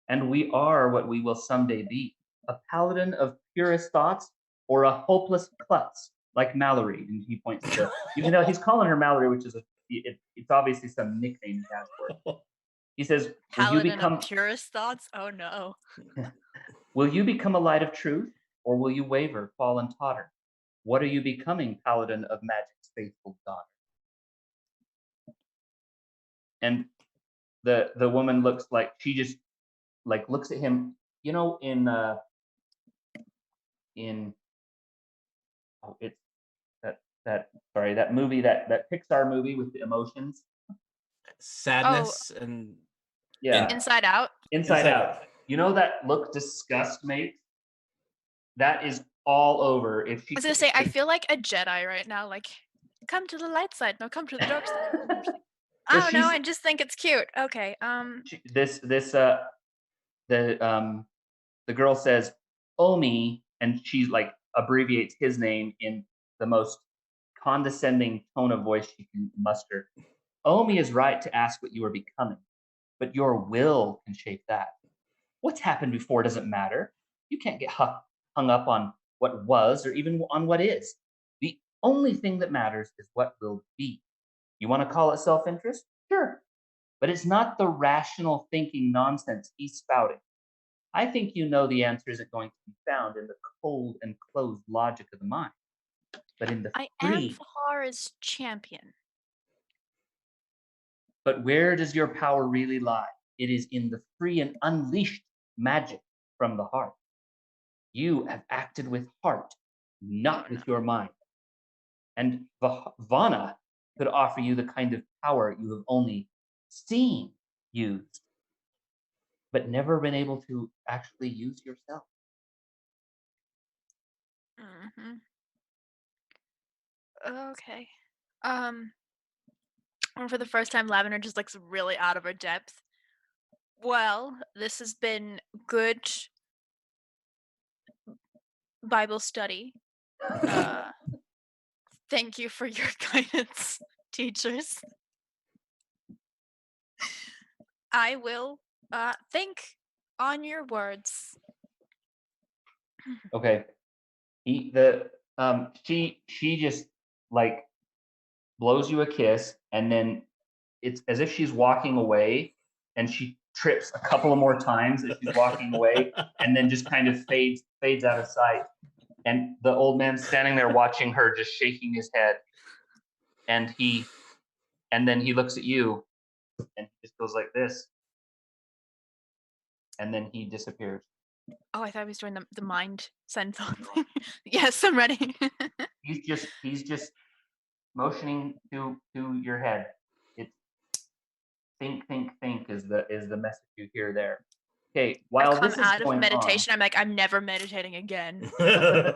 and we are what we will someday be: a paladin of purest thoughts, or a hopeless klutz like Mallory." And he points to, even though he's calling her Mallory, which is it's obviously some nickname he has for her. He says, "Will you paladin become of purest thoughts? Oh no. will you become a light of truth, or will you waver, fall, and totter? What are you becoming, paladin of magic's faithful daughter?" And the woman looks like she just like looks at him, you know, in oh, it's that movie, that Pixar movie with the emotions. Sadness and Yeah, Inside Out. Inside Out. You know that look disgust makes? That is all over. If she I was gonna say, I feel like a Jedi right now. Like, come to the light side. No, come to the dark side. I don't know. I just think it's cute. Okay. The girl says Omi, and she like abbreviates his name in the most condescending tone of voice she can muster. Omi is right to ask what you are becoming, but your will can shape that. What's happened before doesn't matter. You can't get hung up on what was or even on what is. The only thing that matters is what will be. You want to call it self-interest? Sure. But it's not the rational thinking nonsense he's spouting. I think you know the answer isn't going to be found in the cold and closed logic of the mind, but in the I free. am Vahara's champion. But where does your power really lie? It is in the free and unleashed magic from the heart. You have acted with heart, not with your mind. And Vana could offer you the kind of power you have only seen used, but never been able to actually use yourself. Okay. And for the first time, Lavender just looks really out of her depth. Well, this has been good Bible study. Thank you for your guidance, teachers. I will think on your words. Okay. She just like blows you a kiss, and then it's as if she's walking away, and she trips a couple of more times as she's walking away, and then just kind of fades out of sight. And the old man's standing there watching her, just shaking his head. And then he looks at you, and he just goes like this, and then he disappears. Oh, I thought he was doing the mind send thing. Yes, I'm ready. He's just motioning to your head. It's think is the message you hear there. Okay, while I come this is out of going meditation, I'm like, I'm never meditating again. on,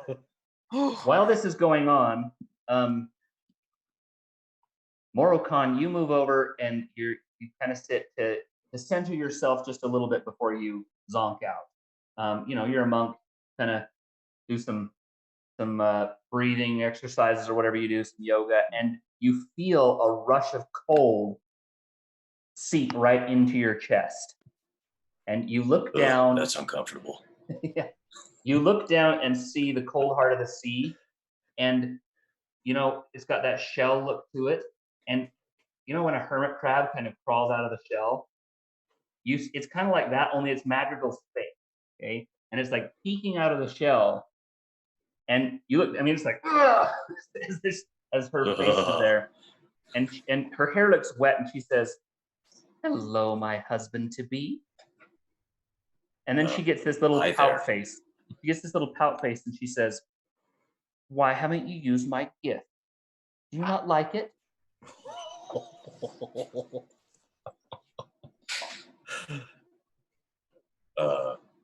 while this is going on, Morocon, you move over and you kind of sit to center yourself just a little bit before you zonk out. You're a monk, kind of do some breathing exercises or whatever you do, some yoga, and you feel a rush of cold seep right into your chest. And you look down. That's uncomfortable. Yeah. You look down and see the cold heart of the sea, and it's got that shell look to it. And when a hermit crab kind of crawls out of the shell, it's kind of like that, only it's Madrigal's face. Okay, and it's like peeking out of the shell. And you look, it's like, as her face is there. And her hair looks wet, and she says, "Hello, my husband-to-be." And then she gets this little pout face. She gets this little pout face, and she says, "Why haven't you used my gift? Do you not like it?"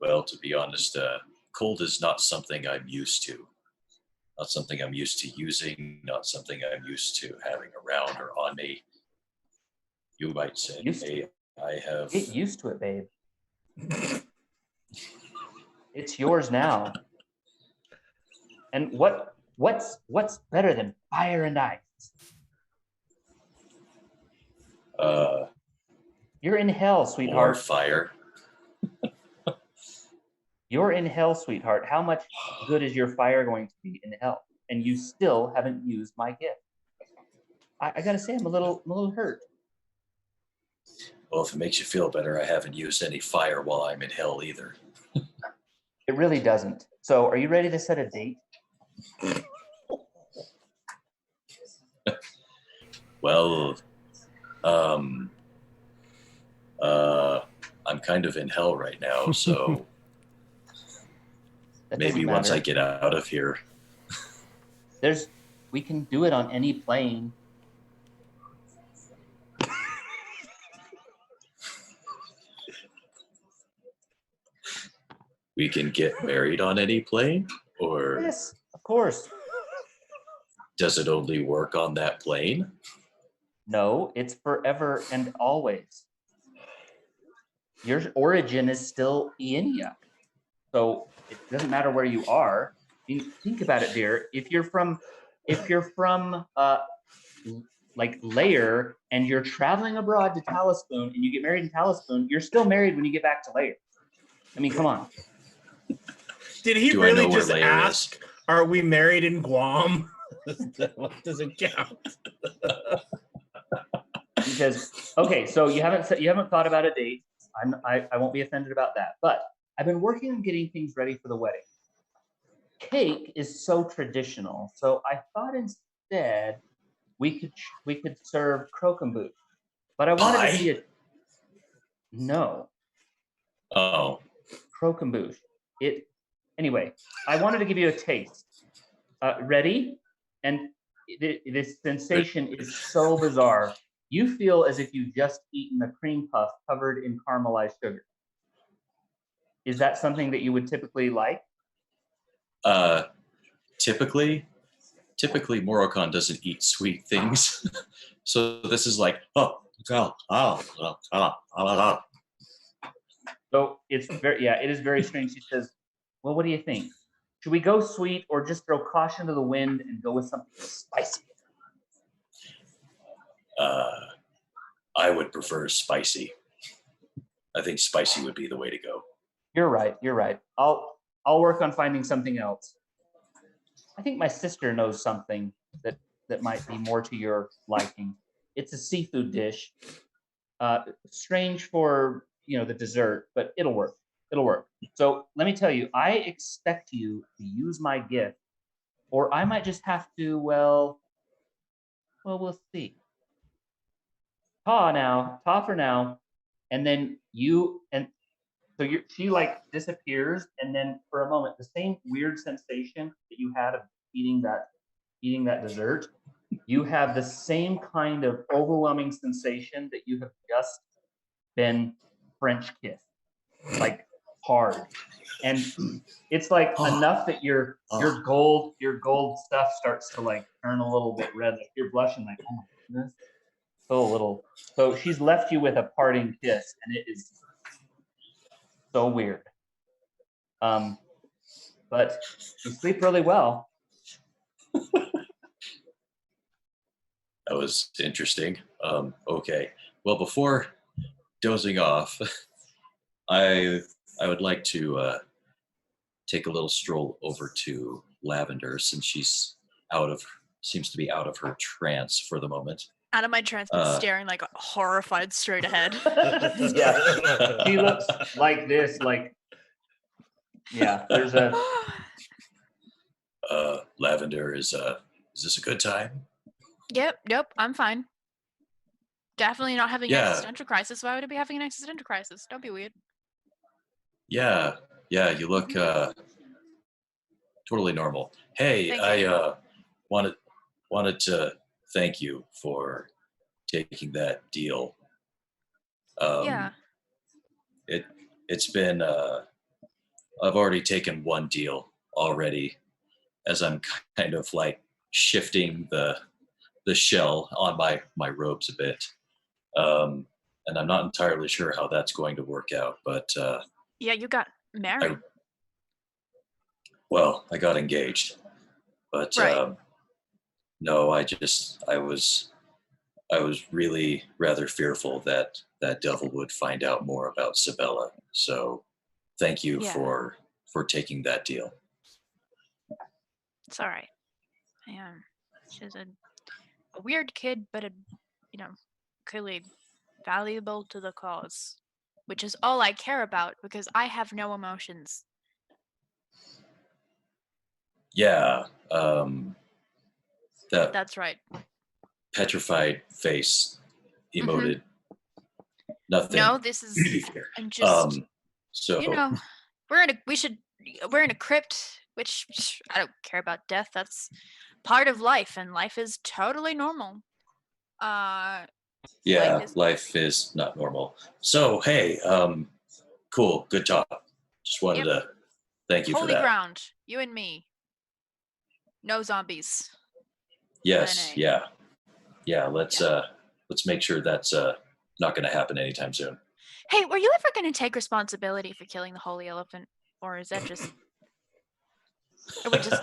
Well, to be honest, cold is not something I'm used to. Not something I'm used to using, not something I'm used to having around or on me. You might say, I have... Get used to it, babe. It's yours now. And what's better than fire and ice? You're in hell, sweetheart. Or fire. You're in hell, sweetheart. How much good is your fire going to be in hell? And you still haven't used my gift. I gotta say, I'm a little hurt. Well, if it makes you feel better, I haven't used any fire while I'm in hell either. It really doesn't. So, are you ready to set a date? Well, I'm kind of in hell right now, so maybe once I get out of here. We can do it on any plane. We can get married on any plane? Or yes, of course. Does it only work on that plane? No, it's forever and always. Your origin is still Eenia. So it doesn't matter where you are. Think about it, dear. If you're from like Lair and you're traveling abroad to Talispoon and you get married in Talispoon, you're still married when you get back to Lair. Come on. Did he really just ask, are we married in Guam? What does it count? Because, okay, so you haven't thought about a date. I won't be offended about that. But I've been working on getting things ready for the wedding. Cake is so traditional, so I thought instead we could serve croquembouche. But I wanted to see it. No. Oh. Croquembouche. Anyway, I wanted to give you a taste. Ready? And this sensation is so bizarre. You feel as if you've just eaten a cream puff covered in caramelized sugar. Is that something that you would typically like? Typically Morocon doesn't eat sweet things. So this is like, oh. So it is very strange. She says, well, what do you think? Should we go sweet or just throw caution to the wind and go with something spicy? I would prefer spicy. I think spicy would be the way to go. You're right. I'll work on finding something else. I think my sister knows something that might be more to your liking. It's a seafood dish. Strange for the dessert, but it'll work. So let me tell you, I expect you to use my gift, or I might just have to. Well, we'll see. Ta for now, and then so she like disappears, and then for a moment, the same weird sensation that you had of eating that dessert, you have the same kind of overwhelming sensation that you have just been French kissed, like hard, and it's like enough that your gold stuff starts to like turn a little bit red, like you're blushing, like, oh my goodness, so little. So she's left you with a parting kiss, and it is so weird. But you sleep really well. That was interesting. Okay. Well, before dozing off, I would like to take a little stroll over to Lavender, since she's seems to be out of her trance for the moment. Out of my trance, but staring like horrified straight ahead. Yeah, she looks like this. Like, yeah, there's a. Lavender, is this a good time? Yep, I'm fine. Definitely not having an Yeah. existential crisis. Why would I be having an existential crisis? Don't be weird. Yeah, you look totally normal. Hey, Thank you. I wanted to thank you for taking that deal. Yeah. It's been I've already taken one deal already, as I'm kind of like shifting the shell on my robes a bit, and I'm not entirely sure how that's going to work out, but Yeah, you got married. I got engaged, but Right. no, I was really rather fearful that that devil would find out more about Sabella. So thank you Yeah. for taking that deal. It's all right. She's a weird kid, but clearly valuable to the cause, which is all I care about because I have no emotions. Yeah, that That's right. petrified face emoted nothing. No, this is. Here. I'm just. So We're in a crypt, which I don't care about death. That's part of life, and life is totally normal. yeah, life is not normal. So hey, cool, good talk. Just wanted to thank you Holy for that. ground, you and me. No zombies. Yes, NA. yeah. Let's make sure that's not going to happen anytime soon. Hey, were you ever going to take responsibility for killing the holy elephant, or is that just? Or we just.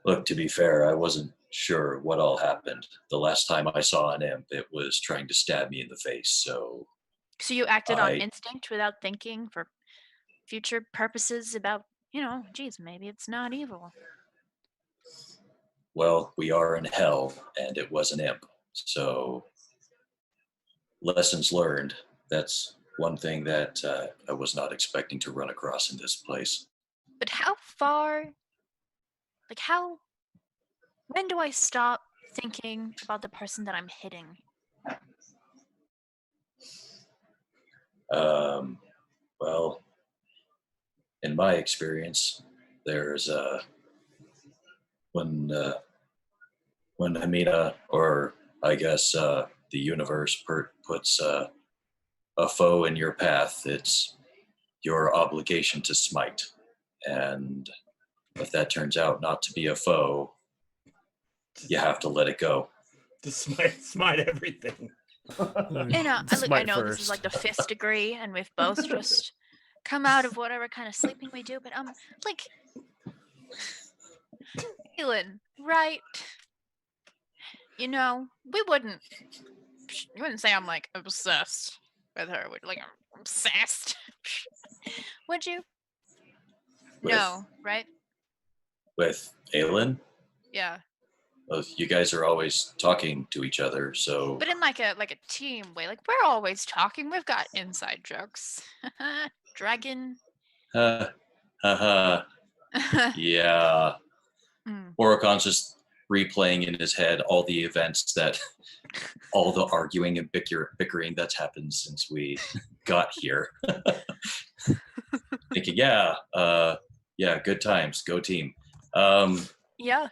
Look, to be fair, I wasn't sure what all happened. The last time I saw an imp, it was trying to stab me in the face. So So you acted on instinct without thinking for future purposes about, geez, maybe it's not evil. Well, we are in hell, and it was an imp. So lessons learned. That's one thing that I was not expecting to run across in this place. But how far? When do I stop thinking about the person that I'm hitting? Well, in my experience, there's when Amina, or I guess the universe puts a foe in your path, it's your obligation to smite. And if that turns out not to be a foe, You have to let it go. To smite everything. You know, I Smite know this first. is like the 5th degree, and we've both just come out of whatever kind of sleeping we do, but like, Aelin, right? You know, you wouldn't say I'm like obsessed with her. Like I'm obsessed, would you? No, right? With Aelin? Yeah, Well, you guys are always talking to each other, so but in like a team way. Like we're always talking. We've got inside jokes. Dragon. haha. Yeah. Orocon's just replaying in his head all the events all the arguing and bickering that's happened since we got here. Thinking, yeah, good times, go team. Yeah.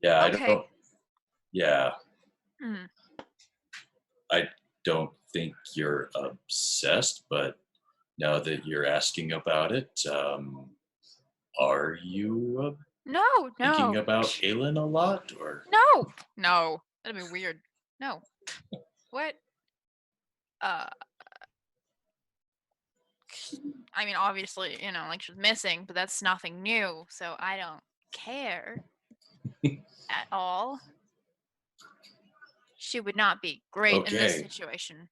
Yeah, I Okay. don't. Yeah, Mm. I don't think you're obsessed, but now that you're asking about it, are you No. thinking about Aelin a lot, or No. That'd be weird. No. What? I mean, obviously, you know, like she's missing, but that's nothing new, so I don't care at all. She would not be great in this Okay. situation.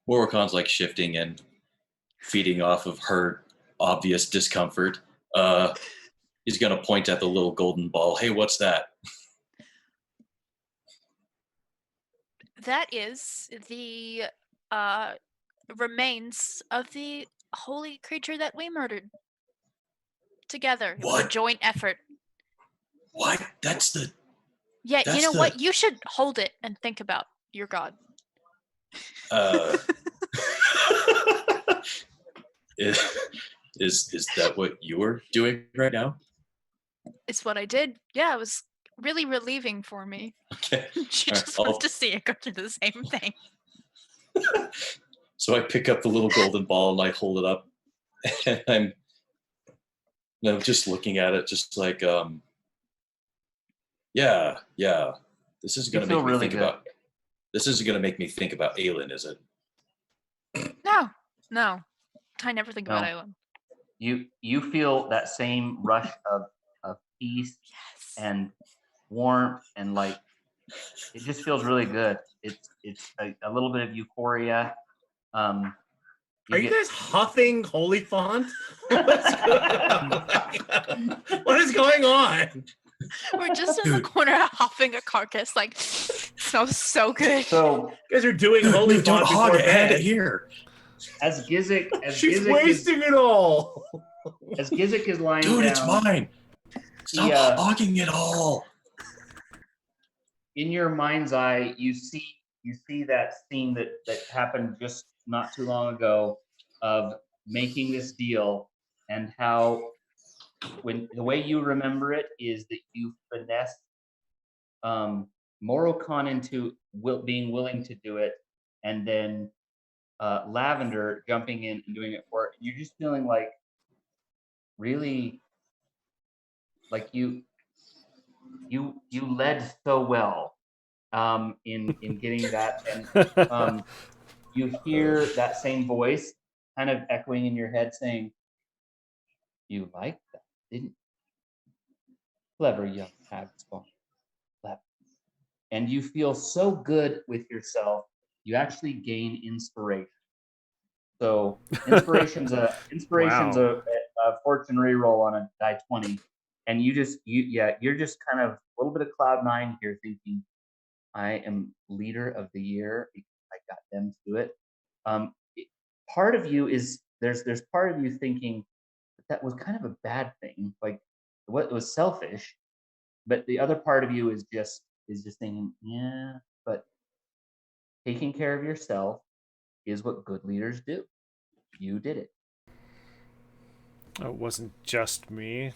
Orocon's like shifting and feeding off of her obvious discomfort. He's gonna point at the little golden ball. Hey, what's that? That is the remains of the holy creature that we murdered together. It was a What? joint effort. What? That's the. Yeah, That's you know the- what? You should hold it and think about your god. Is that what you were doing right now? It's what I did. Yeah, it was really relieving for me. Okay. She All right, just wants to see it go through the same thing. So I pick up the little golden ball and I hold it up, and I'm just looking at it, just like, yeah. This isn't gonna You feel make me really think good. about. This isn't gonna make me think about Aelin, is it? No. I never think about No. Island. You feel that same rush of peace Yes. and warmth, and like it just feels really good. It's a little bit of euphoria. Are you guys huffing holy font? What is going on? We're just in the Dude. corner huffing a carcass, like smells so good. So You guys are doing holy Dude, don't font hog before it. Hand bed. it here. as Gizik She's wasting it all. as Gizik is lying Dude, down, it's mine. Stop Yeah. hogging it all. in your mind's eye, you see that scene that happened just not too long ago of making this deal, and how when the way you remember it is that you finessed Morocon into being willing to do it, and then Lavender jumping in and doing it for it. You're just feeling like really like you led so well in getting that, and you hear that same voice kind of echoing in your head saying, "You liked that, didn't you? Clever young hag spawn. Clever." And you feel so good with yourself, you actually gain inspiration. So inspiration's a fortune reroll on a die 20, and you're just kind of a little bit of cloud 9 here, thinking, I am leader of the year because I got them to do it. Part of you is there's part of you thinking that was kind of a bad thing, like what was selfish, but the other part of you is just thinking, yeah, but taking care of yourself is what good leaders do. You did it. It wasn't just me.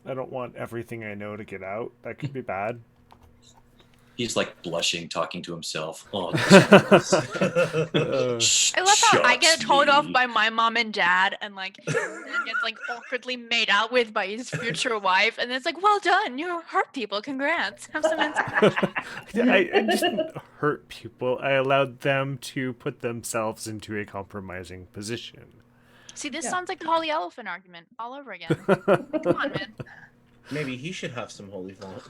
I don't want everything I know to get out. That could be bad. He's like blushing, talking to himself. Oh, I love how I get told off me. by my mom and dad, and like then gets like awkwardly made out with by his future wife, and it's like, well done, you hurt people, congrats, have some insight. I didn't hurt people. I allowed them to put themselves into a compromising position. See, this sounds like the Holy Elephant argument all over again. Like, come on, man. Maybe he should have some holy font.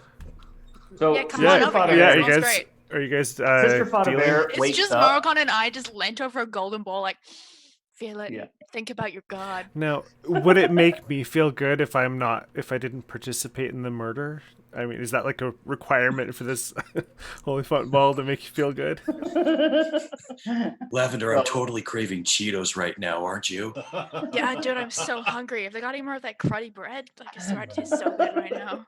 So Yeah, come Yeah, on over Sister here. yeah, It you smells guys, great. are you guys Sister Fada dealing? Bear It's wakes just up. Morocon and I just leant over a golden bowl, like, feel it. Yeah. Think about your god. Now, would it make me feel good if I didn't participate in the murder? I mean, is that like a requirement for this holy font ball to make you feel good? Lavender, I'm totally craving Cheetos right now, aren't you? Yeah, dude, I'm so hungry. If they got any more of that cruddy bread, like, I swear it tastes so good right now.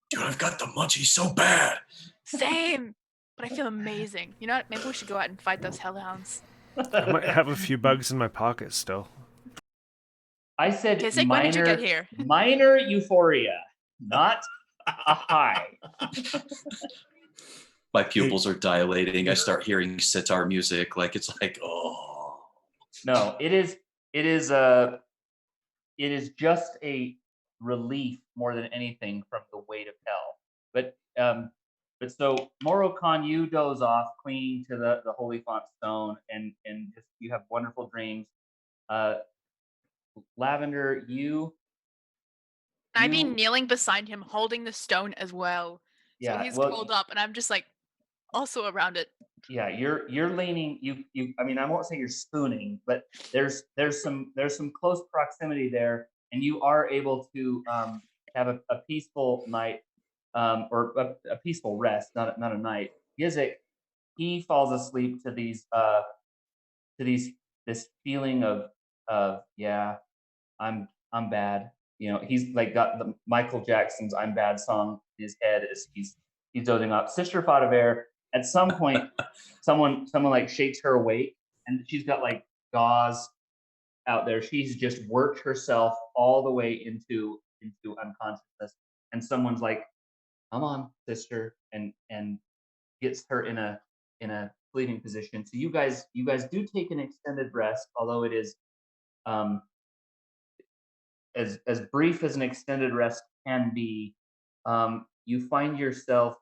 Dude, I've got the munchies so bad. Same. But I feel amazing. You know what? Maybe we should go out and fight those hellhounds. I might have a few bugs in my pocket still. I said Kisik, when did you get here? minor euphoria, not a high. My pupils are dilating. I start hearing sitar music. Like it's like, oh. No, it is just a relief more than anything from the weight of hell. But so Morocon, you doze off, clinging to the holy font stone, and just you have wonderful dreams. Lavender, I'd be kneeling beside him, holding the stone as well. yeah, So he's well, curled up, and I'm just like also around it. yeah, you're leaning. You. I mean, I won't say you're spooning, but there's some close proximity there, and you are able to have a peaceful night, or a peaceful rest, not a night. Gizik, he falls asleep to this feeling of yeah, I'm bad. You know, he's like got the Michael Jackson's "I'm Bad" song in his head as he's dozing off. Sister Fada Bear, at some point, someone like shakes her awake, and she's got like gauze out there. She's just worked herself all the way into unconsciousness, and someone's like, "Come on, sister," and gets her in a sleeping position. So you guys do take an extended rest, although it is as brief as an extended rest can be. You find yourself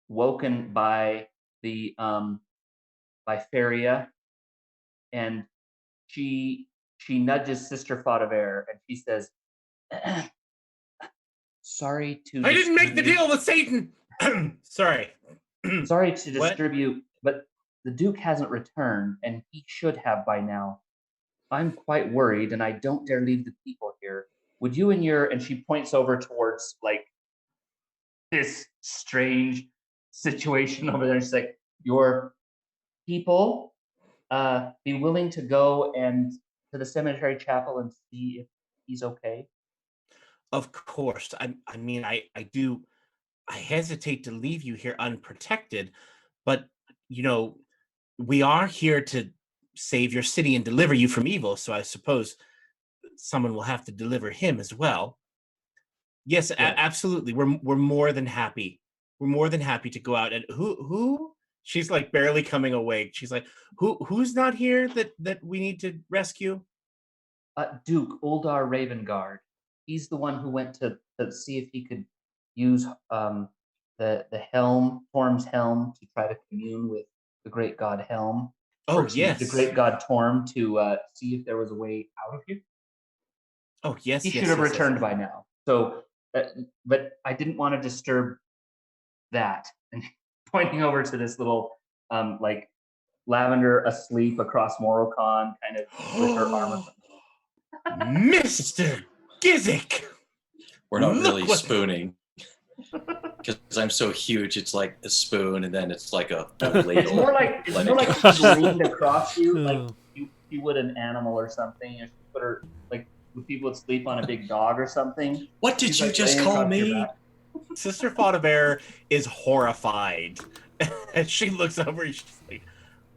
woken by by Feria, and she nudges Sister Fada Bear, and she says, "Sorry to I didn't make the disturb you. deal with Satan. Sorry. Sorry to What? disturb you, but the Duke hasn't returned, and he should have by now. I'm quite worried, and I don't dare leave the people here. Would you and your..." and she points over towards like this strange situation over there. She's like, "Your people be willing to go and to the cemetery chapel and see if he's okay?" Of course. I mean, I hesitate to leave you here unprotected, but you know, we are here to save your city and deliver you from evil, so I suppose someone will have to deliver him as well. Yes, Yeah. Absolutely. We're more than happy. We're more than happy to go out. And who? She's like barely coming awake. She's like, who's not here that we need to rescue? Duke Uldar Ravengard. He's the one who went to see if he could use the helm, Torm's helm, to try to commune with the great god Helm. Oh, the yes. great god Torm, to see if there was a way out of here. Oh, yes. He should have returned by now. So, but I didn't want to disturb that. And pointing over to this little, like, Lavender asleep across Morocon, kind of with her arm. Mr. Gizik! We're not Look really what- spooning. Because I'm so huge, it's like a spoon, and then it's like a ladle. It's more like she leaned across you, like you would an animal or something. You put her like when people would sleep on a big dog or something. What did She's, you like, just laying call across your me? back. Sister Fada Bear is horrified. And she looks over and she's like,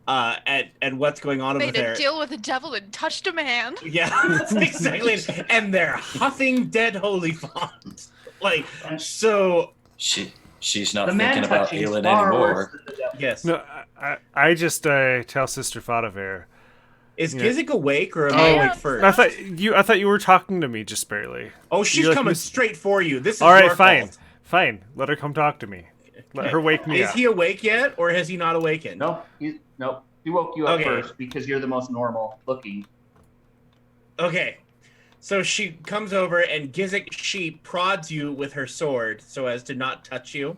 at what's going on over Made there. a deal with the devil and touched a man. Yeah, that's exactly it. And they're huffing dead holy font. Like, so... She She's not The man thinking about touching is Aelin far anymore. worse than the devil. Yes. No, I just tell Sister Fadaver. Is Yeah. Gizik awake or am Oh, I yeah. awake first? I thought you were talking to me just barely. Oh, she's You're like, coming Miss- straight for you. This is All right, your fine, fault. fine. Let her come talk to me. Let her wake me Is up. he awake yet, or has he not awakened? No, he woke you up Okay. first because you're the most normal looking. Okay. So she comes over and Gizik, she prods you with her sword so as to not touch you.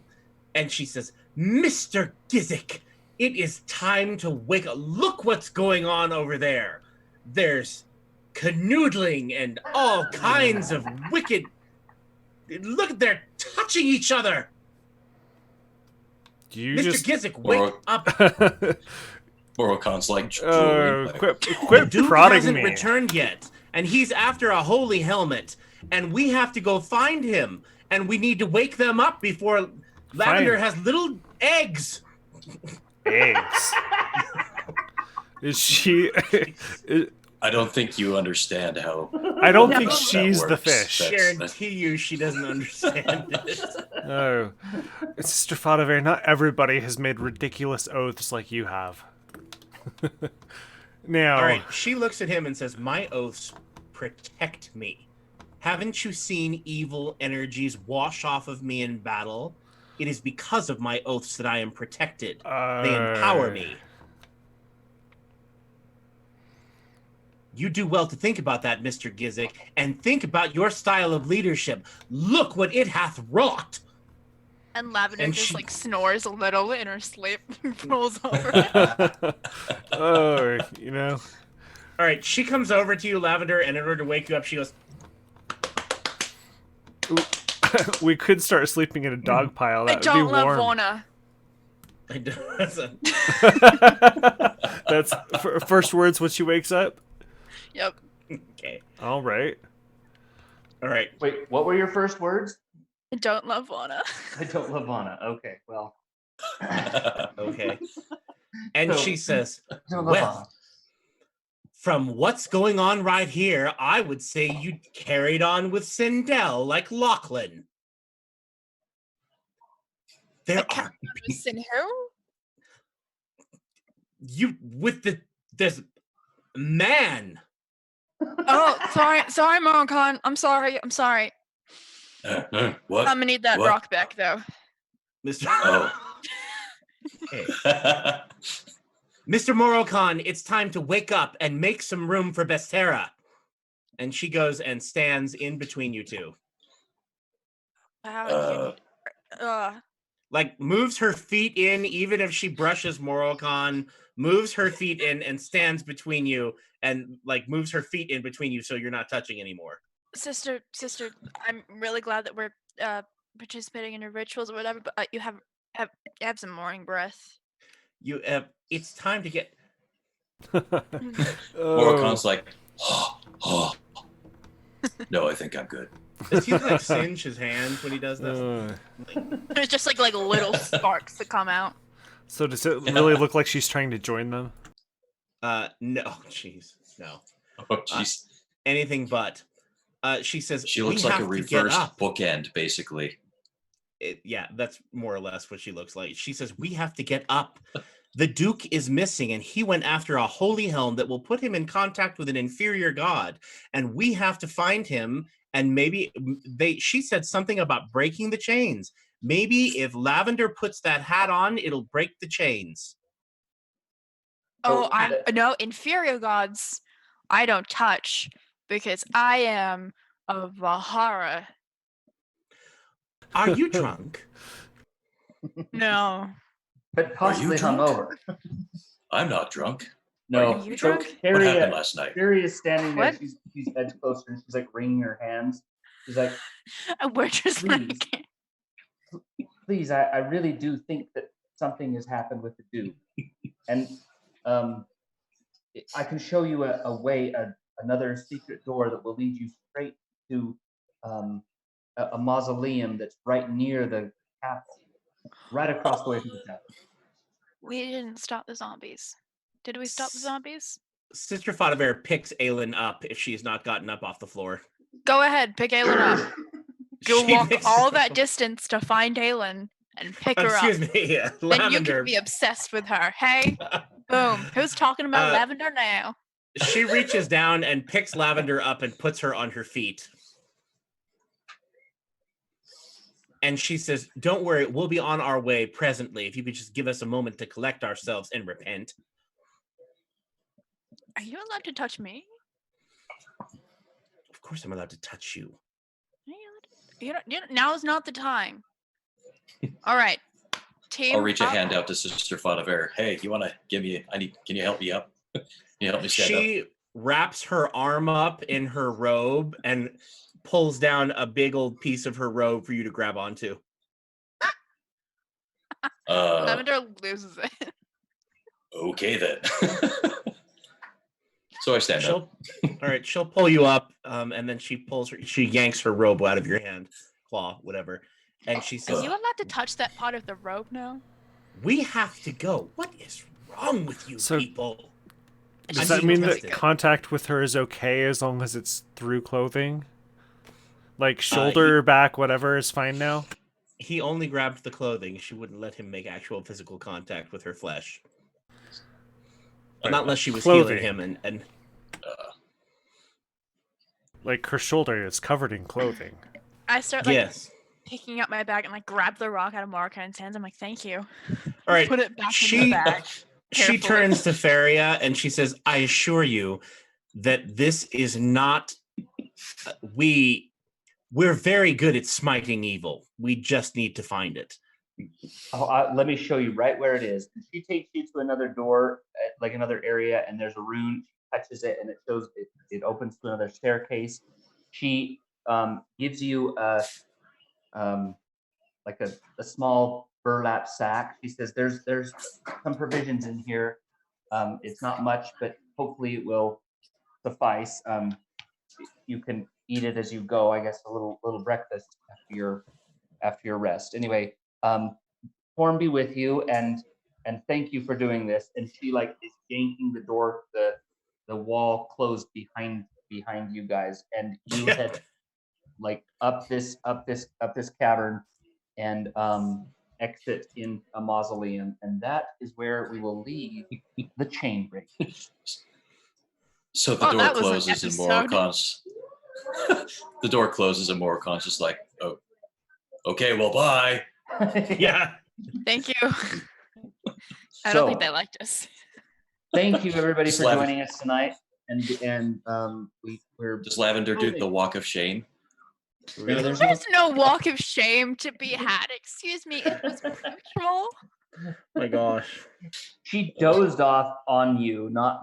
And she says, Mr. Gizik, it is time to wake up. Look what's going on over there. There's canoodling and all kinds of wicked... Look, they're touching each other. You Mr. just Gizik, wake up. Morokon's like, drooling. quit Duke prodding hasn't me. returned yet, and he's after a holy helmet, and we have to go find him, and we need to wake them up before Lavender has little eggs. Eggs. Is she? I don't think you understand how. I don't No. think that she's the works. fish. Guarantee you she doesn't understand it. Oh, Sister Fadaver, not everybody has made ridiculous oaths like you have. Now, All right, she looks at him and says, my oaths protect me. Haven't you seen evil energies wash off of me in battle? It is because of my oaths that I am protected. They empower me. You do well to think about that, Mr. Gizik, and think about your style of leadership. Look what it hath wrought. And Lavender And just she- like snores a little in her sleep, rolls over. Oh, you know. All right, she comes over to you, Lavender, and in order to wake you up, she goes, We could start sleeping in a dog pile. I That would don't be love warm. Vona. I don't- that's a- That's first words when she wakes up. Yep. okay. All right. All right. Wait, what were your first words? I don't love Vona. I don't love Anna. Okay, well. Okay. And So- she says, I don't love well, Anna. from what's going on right here, I would say you carried on with Sindel like Lachlan. There are Sin who? you with this man. Oh, sorry, Morocon. I'm sorry. What? I'm gonna need that What? rock back though. Mr. Oh. Okay. Mr. Morocon, it's time to wake up and make some room for Bestera. And she goes and stands in between you two. Wow. Like moves her feet in, even if she brushes Morocon, moves her feet in and stands between you and like moves her feet in between you so you're not touching anymore. Sister, I'm really glad that we're participating in your rituals or whatever, but you have some morning breath. You it's time to get Morokon's like, oh. No, I think I'm good. does he like singe his hands when he does this? There's just like little sparks that come out. So does it really look like she's trying to join them? No, jeez. No. Oh, jeez. Anything but. She says She looks "We like a have to get reversed up." bookend, basically. Yeah, that's more or less what she looks like. She says, we have to get up. The Duke is missing, and he went after a holy helm that will put him in contact with an inferior god. And we have to find him, and maybe she said something about breaking the chains. Maybe if Lavender puts that hat on, it'll break the chains. Oh, no, inferior gods I don't touch because I am a Vahara. Are you drunk? No. But possibly drunk? hungover. I'm not drunk. No. Are you So drunk? What Harriet, happened last night? Harriet is standing there. What? She's edged closer and she's like wringing her hands. She's like, We're just Please. like please, I really do think that something has happened with the Duke. And I can show you a way, another secret door that will lead you straight to a mausoleum that's right near the castle, right across the way from the castle. we didn't stop the zombies. Did we stop the zombies? Sister Fadaver picks Aelin up if she's not gotten up off the floor. Go ahead, pick Aelin up. You'll She walk picks- all that distance to find Aelin and pick her Excuse up. me, Then you Lavender. can be obsessed with her. Hey, boom. Who's talking about Lavender now? She reaches down and picks Lavender up and puts her on her feet. And she says, "Don't worry, we'll be on our way presently. If you could just give us a moment to collect ourselves and repent." Are you allowed to touch me? Of course I'm allowed to touch you. Now's not the time. All right. Team I'll reach a up. hand out to Sister Fadaver. Hey, you want to give me? Can you help me up? Can you help me stand up? She wraps her arm up in her robe and pulls down a big old piece of her robe for you to grab onto. Lavender loses it. Okay then. So I stand up. All right, she'll pull you up, and then she yanks her robe out of your hand, claw, whatever, and she Are says, you allowed to touch that part of the robe now? "We have to go. What is wrong with you So- people?" Does I'm that mean that disgusted. contact with her is okay as long as it's through clothing? Like shoulder, back, whatever is fine now? He only grabbed the clothing. She wouldn't let him make actual physical contact with her flesh. Not unless she was Clothing. healing him and Like her shoulder is covered in clothing. I start yes. picking up my bag and grab the rock out of Morrican's hands. I'm like, thank you. All right. Put it back in She the bag. she carefully. turns to Faria and she says, "I assure you that this is not we're very good at smiting evil. We just need to find it." Let me show you right where it is. She takes you to another door, like another area, and there's a rune. She touches it, and it shows it opens to another staircase. She gives you like a small burlap sack. She says, "There's some provisions in here. It's not much, but hopefully it will suffice. You can eat it as you go. I guess a little breakfast after your rest. Anyway." Form be with you, and thank you for doing this. And she is yanking the door, the wall closed behind you guys, and you head up this cavern and exit in a mausoleum, and that is where we will leave the chain break. So the door that was an closes and episode. Morrican's the door closes and Morrican's just like, "Oh, okay, well, bye." Yeah. Thank you. I don't think they liked us. Thank you everybody for Slav- joining us tonight, and we're Does Lavender do the walk of shame? no, there's There's no walk of shame to be had. Excuse me, it was mutual. My gosh. She dozed off on you, not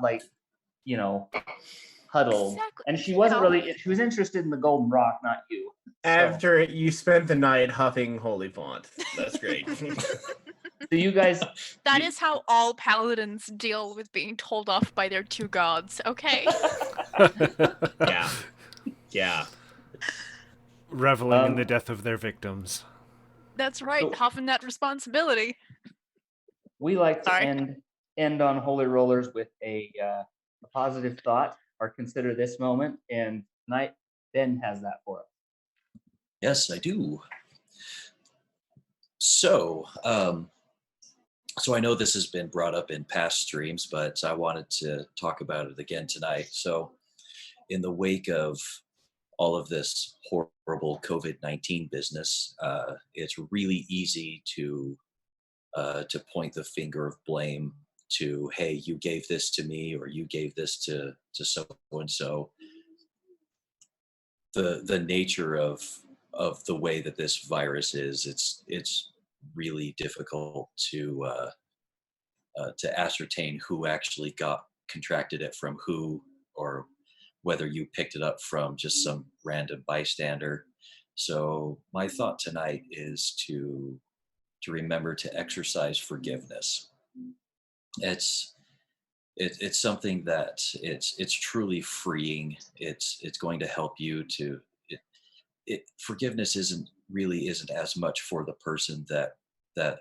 huddled. Exactly. And she wasn't No. really, she was interested in the golden rock, not you. So- After you spent the night huffing holy font. That's great. So you guys, That is how all paladins deal with being told off by their two gods, okay? Yeah. Yeah. Reveling in the death of their victims. That's right, So- huffing that responsibility. we like to Sorry. end on Holy Rollers with a positive thought, or consider this moment. And tonight, Ben has that for us. Yes, I do. So, so I know this has been brought up in past streams, but I wanted to talk about it again tonight. So, in the wake of all of this horrible COVID-19 business, it's really easy to point the finger of blame to, hey, you gave this to me, or you gave this to so and so. The nature of the way that this virus is, it's really difficult to ascertain who actually contracted it from who, or whether you picked it up from just some random bystander. So my thought tonight is to remember to exercise forgiveness. It's something that it's truly freeing. It's going to help you to forgiveness isn't as much for the person that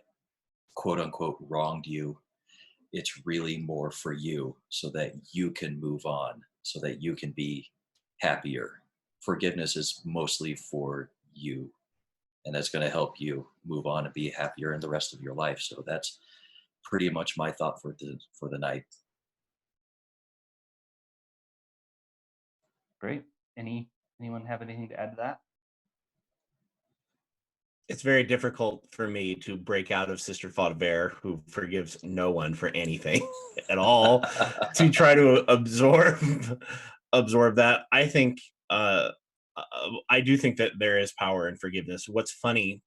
quote unquote wronged you. It's really more for you, so that you can move on, so that you can be happier. Forgiveness is mostly for you. and that's going to help you move on and be happier in the rest of your life. So that's pretty much my thought for the night. Great. Anyone have anything to add to that? It's very difficult for me to break out of Sister Faudever, who forgives no one for anything at all, to try to absorb that. I think I do think that there is power in forgiveness. What's funny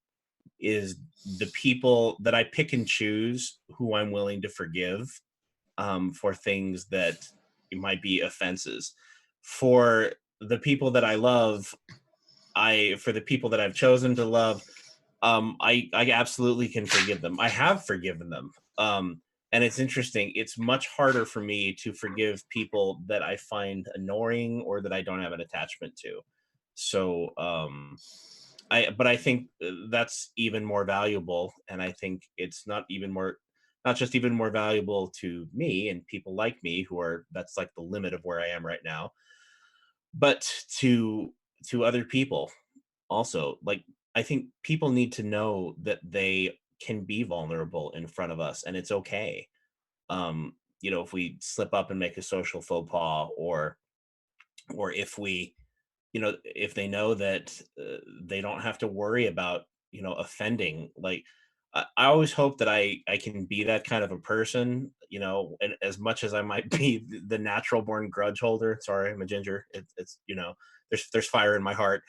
is the people that I pick and choose who I'm willing to forgive for things that might be offenses. For the people that I love, for the people that I've chosen to love, I absolutely can forgive them. I have forgiven them. And it's interesting. It's much harder for me to forgive people that I find annoying or that I don't have an attachment to. So, but I think that's even more valuable. And I think it's not just even more valuable to me and people like me that's like the limit of where I am right now, but to other people also. Like, I think people need to know that they can be vulnerable in front of us, and it's okay. If we slip up and make a social faux pas, or if we, if they know that they don't have to worry about, offending. Like, I always hope that I can be that kind of a person, and as much as I might be the natural born grudge holder. Sorry, I'm a ginger. It's there's fire in my heart.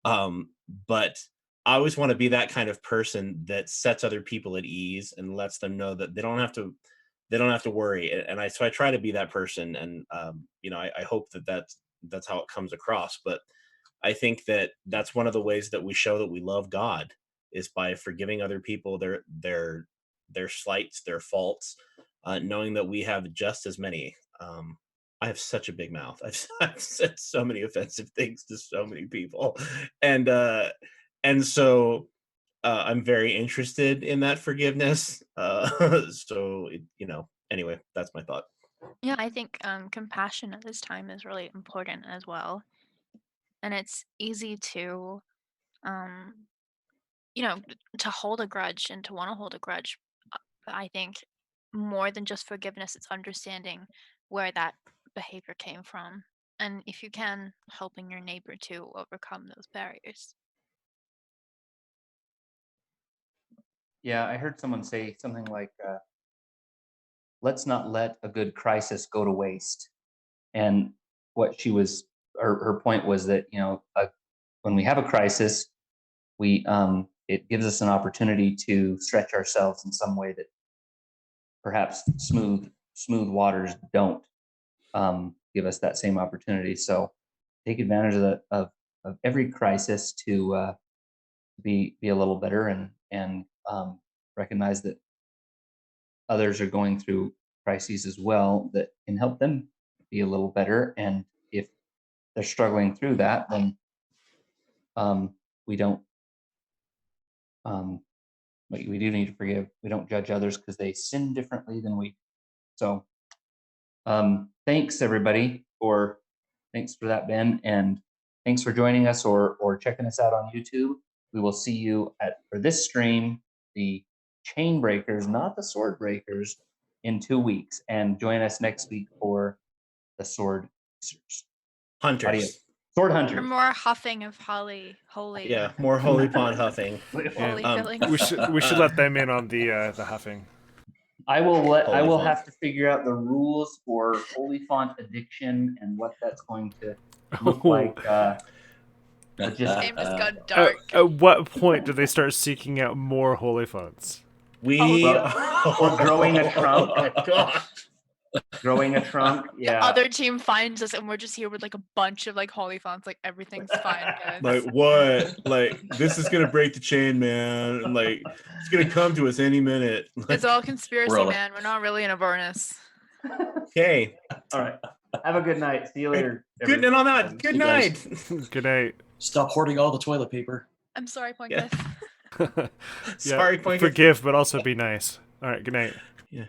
But I always want to be that kind of person that sets other people at ease and lets them know that they don't have to worry. And so I try to be that person. And, I hope that that's how it comes across. But I think that that's one of the ways that we show that we love God, is by forgiving other people, their slights, their faults, knowing that we have just as many. I have such a big mouth. I've said so many offensive things to so many people, and so I'm very interested in that forgiveness. So anyway, that's my thought. Yeah, I think compassion at this time is really important as well. And it's easy to, um, to hold a grudge and to want to hold a grudge. But I think more than just forgiveness, it's understanding where that behavior came from. And if you can, helping your neighbor to overcome those barriers. Yeah, I heard someone say something like, let's not let a good crisis go to waste. And what her point was that, when we have a crisis, it gives us an opportunity to stretch ourselves in some way that perhaps smooth waters don't give us that same opportunity. So take advantage of every crisis to be a little better, and recognize that others are going through crises as well that can help them be a little better. And if they're struggling through that, then we don't we do need to forgive. We don't judge others because they sin differently than we. So thanks everybody thanks for that, Ben, and thanks for joining us or checking us out on YouTube. We will see you for this stream, the Chain Breakers, not the Sword Breakers, in 2 weeks, and join us next week for the Sword Hunters. Adios. Sword Hunters. Or more huffing of holy. Yeah, more holy pond huffing. Holy filling. We should let them in on the huffing. I will font. have to figure out the rules for holy font addiction and what that's going to look like. Just Game just got dark. At what point do they start seeking out more holy fonts? or growing a trunk. Oh my God. Growing a trunk. Yeah. The other team finds us and we're just here with like a bunch of like holy fonts, like everything's fine, guys. Like, what? Like, this is gonna break the chain, man. And like, it's gonna come to us any minute. It's all conspiracy, Really? man. We're not really in Avernus. Okay. All right. Have a good night. See you later. Good. And on that, good You guys. night. Good night. Stop hoarding all the toilet paper. I'm sorry, Point Yeah. Cliff. Sorry, Point. Forgive, but also be nice. All right. Good night. Yeah.